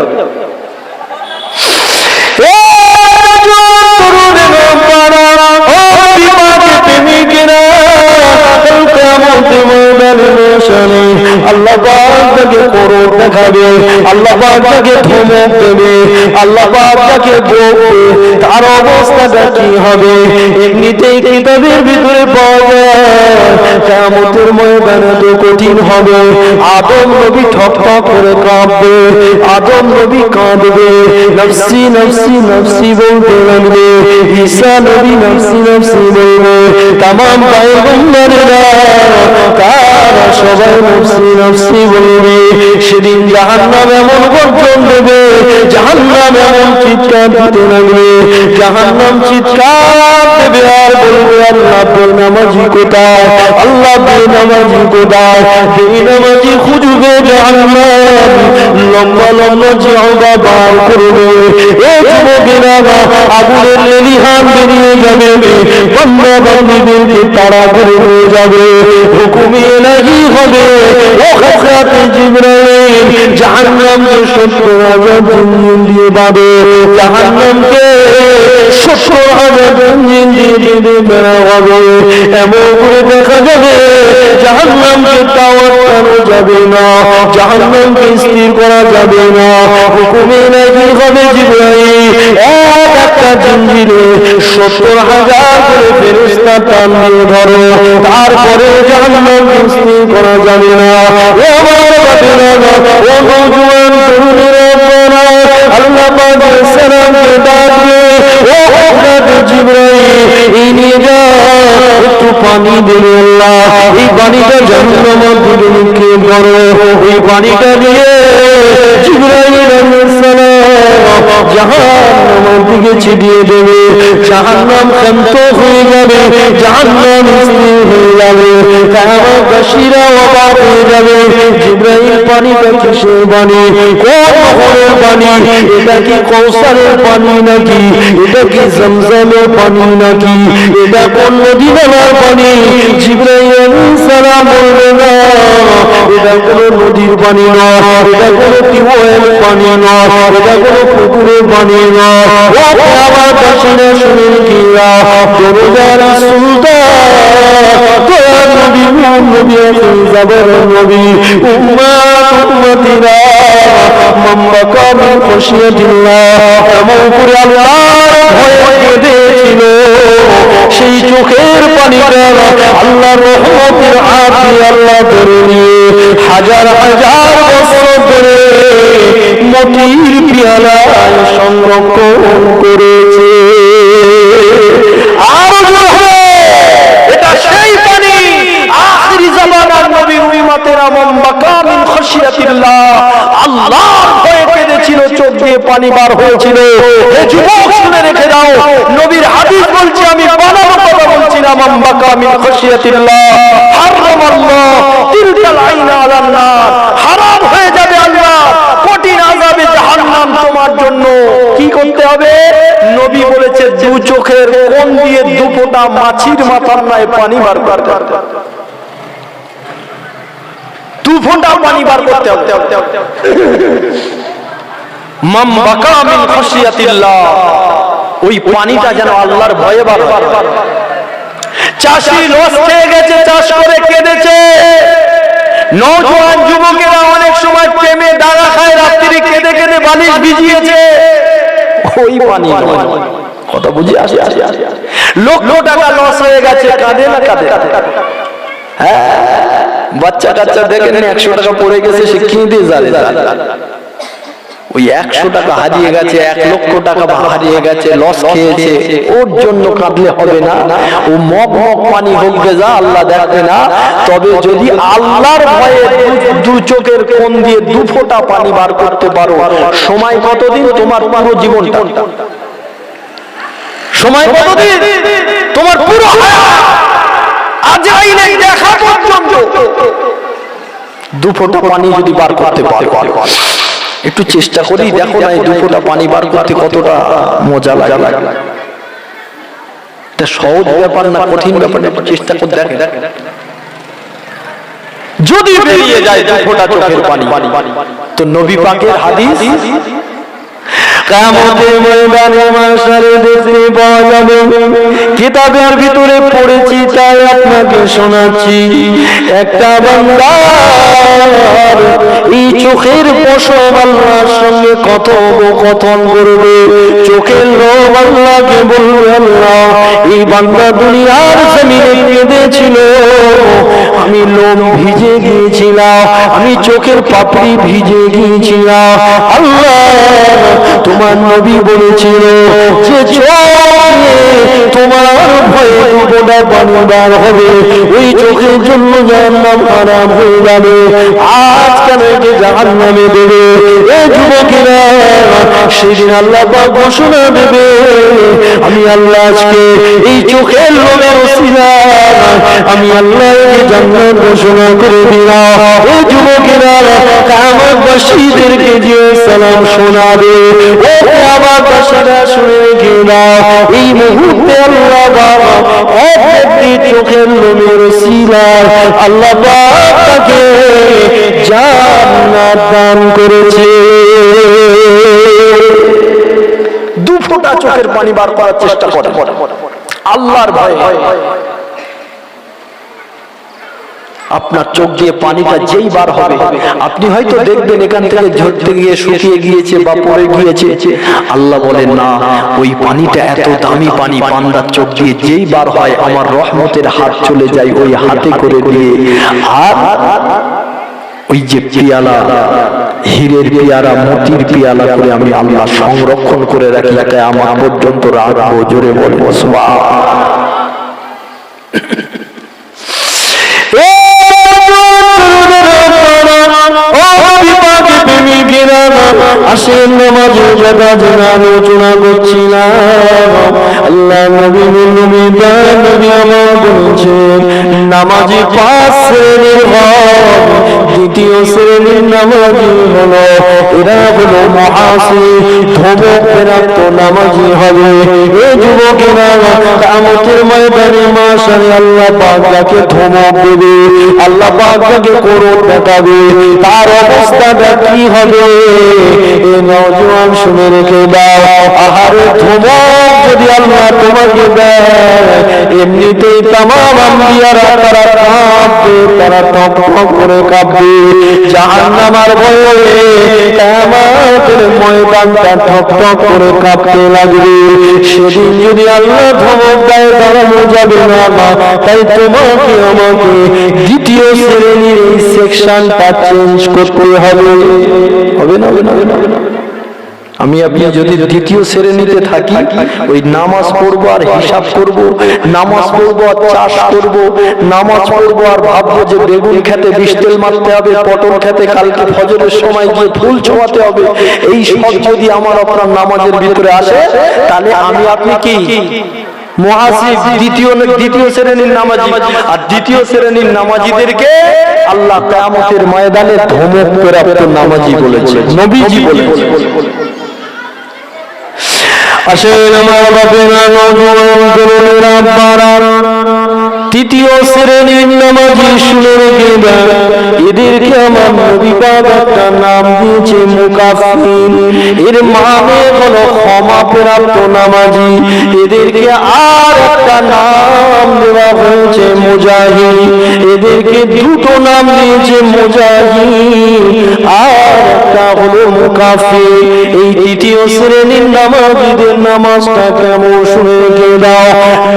আল্লাহ পাক তাকে করুণ দেখাবে, আল্লাহ পাক তাকে ধমক দেবে, আল্লাহ পাক তাকে বকবে, তার অবস্থাটা কি হবে? এমনিতেই কিতাবের ভিতরে পাওয়া যায় কিয়ামতের ময়দানে তো কঠিন হবে। আদম নবী ঠক ঠক করে কাঁদবে, আদম নবী কাঁদবে, নফসি নফসি নফসি বলতে লাগবে। ঈসা নবী নফসি নফসি বলবে। তামাম পয়গম্বরেরা তারা সবাই নফসি নফসি বলবে। সেদিন জাহান্নাম এমন গর্জন দেবে, জাহান্নাম এমন চিৎকার দিতে লাগবে, জাহান্নাম চিৎকার দেবে আর বলবে আল্লাহ বেনামাজি কোথায়, আল্লাহ বেনামাজি কোথায়? বেনামাজি খুঁজবে জাহান্নাম, লম্বা লম্বা জিহ্বা বার করবে। এ যুবকেরা আগুনের লেলিহান বেরিয়ে যাবে, বান্দা বান্দীদেরকে তাড়া করে নিয়ে যাবে, হুকুমে ইলাহি হবে। ও হযরত জিবরাইল জাহান্নামকে 70,000 জিন দিয়ে বাঁধে, জাহান্নামকে 70,000 জিন দিয়ে বেড়া হবে। এমন করে দেখা যাবে জাহান্নামকে তাওয়ানো যাবে না, জাহান্নামকে স্থির করা যাবে না, হুকুমে ইলাহি হবে। জিবরাইল একটা জিঞ্জিরে 70,000 করে ফেরেশতা টান দিয়ে ধরো, তারপরে জাহান্নামকে স্থির করা যাবে না। ও আমার বাতিরা, ও নওজোয়ান তরুণেরা, আল্লাহ পাক সালামকে ডাকবে, ও হযরত জিবরাইল এই নিয়ে যা, একটু পানি দেবে আল্লাহ, এই পানিটা জাহান্নামের দিকে নিক্ষেপ করো। এই পানিটা দিয়ে জিবরাইল আলাইহিস সালাম জাহান্নামের দিকে ছিটিয়ে দেবে, জাহান্নাম শান্ত হয়ে যাবে, জাহান্নাম স্থির হয়ে যাবে, কায়ামতবাসীরা অবাক হয়ে যাবে। জিবরাইল পানিটা কিসের পানি? কোন নহরের পানি? এটা কি কৌসারের পানি নাকি? এটা কি জমজমের পানি নাকি? এটা কোন নদী নালার পানি? জিবরাইল আলাইহিস সালাম বলবে না, এটা কোনো নদীর পানি নয়, এটা কোনো টিউবওয়েল পানি নয়, এটা কোনো পুকুরের পানি নয়। ও আমার বাসিনা শুনেন কি দরজার সুলতান দয়ার নবী নবী যাবার নবী উম্মাত উম্মতিরা মাম্মাকা মিন খশিয়াতিল্লাহ, এমন করে আল্লাহর ভয়ে কেঁদেছিল। সেই চোখের পানিটা আল্লাহর রহমতের হাত দিয়ে আল্লাহ ধরে নিয়ে হাজার হাজার বছর ধরে মতির পিয়ালায় সংরক্ষণ করেছে। আর এটা সেই পানি আখিরি জামানার নবী উম্মতেরা মাম্মাকা মিন খশিয়াতিল্লাহ, আল্লাহর ভয়ে কেঁদেছিল, চোখ দিয়ে পানি বার হয়েছিল। হে যুবক শুনে রেখে দাও, নবীর হাদিস বলছে, আমি বানানো কথা বলছি না। মাম্মাকা মিন খশিয়াতিল্লাহ হারামাল্লাহ তিলকাল আইনা আলান নার, হারাম হয়ে যাবে আল্লাহ কঠিন আযাবে জাহান্নাম তোমার জন্য। কি করতে হবে? নবী বলেছে দু চোখের কোণ দিয়ে দুপোটা ফোঁটা মাছির মাথার নাই পানি বার করতে হবে, 2 ফোঁটা পানি বার করতে হবে। মাম বাকা মিন খাশিয়াতিল্লাহ, ওই পানিটা যেন আল্লাহর ভয়ে বার হয়। চাষি লস খেয়ে গেছে, চাষ করে কেঁদেছে। নওজোয়ান যুবকেরা অনেক সময় প্রেমে দাগা খায়, রাত্রি কেঁদে কেঁদে বালিশ ভিজিয়েছে, ওই পানি নয়। কথা বুঝি আসে? লক্ষ টাকা লস হয়ে গেছে, কাঁদে না কাঁদে? হ্যাঁ, বাচ্চা কাচ্চা দেখেন 100 টাকা পড়ে গেছে, সে কিনে যায়। ওই 100 টাকা হারিয়ে গেছে, 1 লক্ষ টাকা হারিয়ে গেছে, লস খেয়েছে, ওর জন্য কাঁদলে হবে না। ও মগ মগ পানি হোক যা, আল্লাহ দেখবে না। তবে যদি আল্লাহর ভয়ে 2 চোখের কোণ দিয়ে 2 ফোঁটা পানি বার করতে পারো, সময় কতদিন? তোমার পুরো জীবনটা। সময় কতদিন? তোমার পুরো আজরাইলে দেখা পর্যন্ত 2 ফোঁটা পানি যদি বার করতে পারো। একটু চেষ্টা করি, দেখো না এই 2 ফোঁটা পানি বার করতে কতটা মজা লাগে। এটা সহজ ব্যাপার না, কঠিন ব্যাপার? একটু চেষ্টা করে দেখেন। যদি বেরিয়ে যায় 2 ফোঁটা চোখের পানি, তো নবী পাকের হাদিস কিয়ামতের ময়দানে মাশারে দেখতে পাওয়া যাবে। কিতাবের ভিতরে পড়েছি, তাই আপনাকে শোনাচ্ছি। একটা বান্দার এই চোখের পশম আল্লাহর সঙ্গে কথোপকথন করবে। চোখের লোভ আল্লাহকে বলবে, আল্লাহ এই বান্দা দুনিয়ার জমিনে কেঁদেছিল, আমি লোম ভিজে গিয়েছিলাম, আমি চোখের পাপড়ি ভিজে গিয়েছিলাম। আল্লাহ তোমার নবী বলেছিল যে চোখে তোমার ভয়ে 2 ফোঁটা পানি বার হবে, ওই চোখের জন্য জাহান্নাম হারাম হয়ে যাবে। আজ কেন যে জাহান্নামে দেবে? এই যুবকেরা সেদিন আল্লাহ পাক ঘোষণা দেবে, আমি আল্লাহ আজকে এই চোখের লোমের ওসিলায় আমি আল্লাহ জান্নাত ঘোষণা করে দিলাম। এই যুবকেরা কিয়ামতবাসীদেরকে যে সালাম শোনাবে, ও কিয়ামতবাসীরা শুনে রেখে দাও, এই মুহূর্তে আল্লাহ বাবা একটি চোখের লোমের ওসিলায় আল্লাহ পাক তাকে জান্নাত দান করেছে। 2 ফোঁটা চোখের পানি বার করার চেষ্টা করে আল্লাহর ভয়ে। আপনার চোখ দিয়ে পানিটা যেই বার হবে, আপনি হয়তো দেখবেন এখান থেকে ঝরতে গিয়ে শুকিয়ে গিয়েছে বা পড়ে গিয়েছে। আল্লাহ বলেন না, ওই পানিটা এত দামি পানি, বান্দার চোখ দিয়ে যেই বার হয় আমার রহমতের হাত চলে যায় ওই হাতে করে দিয়ে। আর ওই যে পিয়ালা, হীরের পিয়ালা, মতির পিয়ালা করে আমি আল্লাহ সংরক্ষণ করে রাখি, কিয়ামত পর্যন্ত রাখবো। জোরে বলে সুবহানাল্লাহ। আসেন নামাজে আলোচনা করছিলাম। আল্লাহ নবী আমার বলছেন, নামাজি 5 শ্রেণীর হয়। দ্বিতীয় শ্রেণীর নামাজি হলো এরা হলো মুহাসিব, ধমক প্রাপ্ত নামাজি হবে। এই যুবকেরা কিয়ামতের ময়দানে মাশারে আল্লাহ পাক যাকে ধমক দেবে, আল্লাহ পাক যাকে করুণ দেখাবে, তার অবস্থাটা কি হবে? এই নওজোয়ান শুনে রেখে দাও। আহারে ধমক যদি আল্লাহ তোমাকে দেয়, এমনিতেই তামাম আম্বিয়ারা তারা কাঁপবে, তারা টক টক করে কাঁপবে জাহান্নামের ভয়ে। কিয়ামতের ময়দানটা ঠক ঠক করে কাঁপতে লাগবে। সেদিন যদি আল্লাহ ধমক দেয় দাঁড়ানো যাবে না। তাই তোমাকে আমাকে 2য় শ্রেণীর এই সেকশনটা চেঞ্জ করতে হবে। হবে না? আমি আপনি যদি 2য় শ্রেণীতে থাকি, ওই নামাজ পড়বো আর হিসাব করব, নামাজ পড়বো আর চাষ করব, নামাজ পড়বো আর ভাববো যে বেগুন খেতে 20 তেল মারতে হবে, পটল খেতে কালকে ফজরের সময় গিয়ে ফুল ছোঁয়াতে হবে। এই সব যদি আমার আপনার নামাজের ভিতরে আসে, তাহলে আমি আপনি কি মুহাসিব, 2য় শ্রেণীর নামাজি। আর 2য় শ্রেণীর নামাজিদেরকে আল্লাহ কিয়ামতের ময়দানে ধমক প্রাপ্ত নামাজি বলেছে, নবীজি বলেছে। আসেন আমার বাপেরা, নওজোয়ান তরুণেরা, আব্বারা, তৃতীয় শ্রেণীর নামাজি শুনে রেখে দেন, এদেরকে আমার নবী পাক একটা নাম দিয়েছে মুকাফির। এর মানে হলো ক্ষমা প্রাপ্ত নামাজি। এদেরকে আর একটা নাম দেওয়া হয়েছে মুজাহিদ। এদেরকে দুটো নাম দিয়েছে, মুজাহিদ আর একটা হলো মুকাফির। এই তৃতীয় শ্রেণীর নামাজিদের নামাজটা কেমন শুনে রেখে দাও।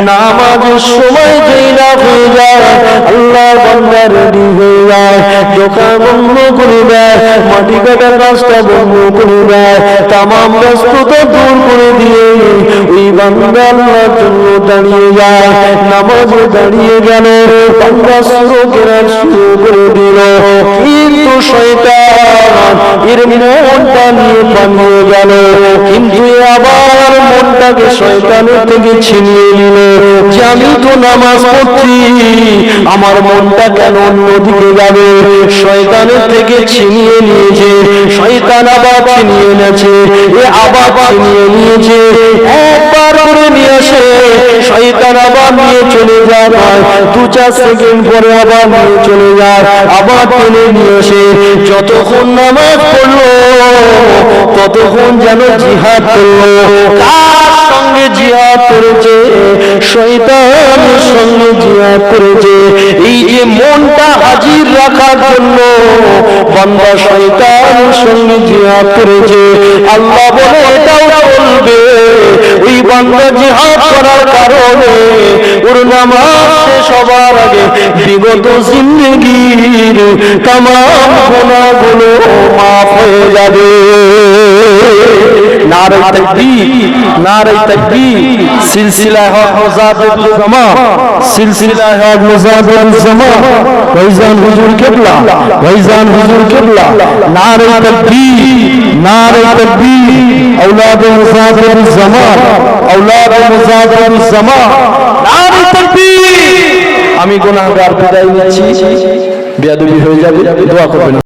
নামাজের সময় যেই না হয়ে যায়, আল্লাহ বান্দা রেডি হয়ে যায়, দোকান বন্ধ করে দেয়, মাটি কাটা কাজটা বন্ধ করে দেয়, তামাম ব্যস্ততা দূর করে দিয়ে ওই বান্দা আল্লাহর জন্য দাঁড়িয়ে যায়। নামাজে দাঁড়িয়ে গেল, বান্দা শুরু করে দিল, কিন্তু শয়তান এর মনটা নিয়ে পালিয়ে গেল। কিন্তু আবার মনটাকে শয়তানের থেকে ছিনিয়ে নিল, যে আমি তো নামাজ পড়ছি, আমার মনটা কেন অন্যদিকে যাবে। শয়তানের থেকে ছিনিয়ে নিয়েছে, শয়তান আবার ছিনিয়ে এনেছে, এ আবার ছিনিয়ে নিয়েছে, একবার করে নিয়ে আসে, শয়তান আবার নিয়ে চলে যায়, 2-4 সেকেন্ড পরে আবার নিয়ে চলে যায়, আবার টেনে নিয়ে আসে। যতক্ষণ নামাজ পড়লো ততক্ষণ যেন জিহাদ করলো। কার সঙ্গে জিহাদ করেছে? শয়তানের সঙ্গে জিহাদ করেছে। এই যে মনটা হাজির রাখার জন্য বান্দা শয়তানের সঙ্গে জিহাদ করেছে, আল্লাহ বলে এটাও চলবে। ওই বান্দা জিহাদ করার কারণে ওর নামাজ শেষ হবার আগে বিগত জিন্দেগির তামাম গুনাহগুলো মাফ হয়ে যাবে। নারে তাকবীর, নারে তাকবীর। সিলসিলা হক মুজাহিদুল জামাত, সিলসিলা হক মুজাহিদুল জামাত, ভাইজান হুজুর কিবলা, ভাইজান হুজুর কিবলা। নারে তাকবীর, নারে তাকবীর। اولاد মুজাহিদুল জামাত, اولاد মুজাহিদুল জামাত। নারে তাকবীর। আমি গুনাহগার বিদায় নিচ্ছি, বেয়াদবি হয়ে যাবে, দোয়া করবেন।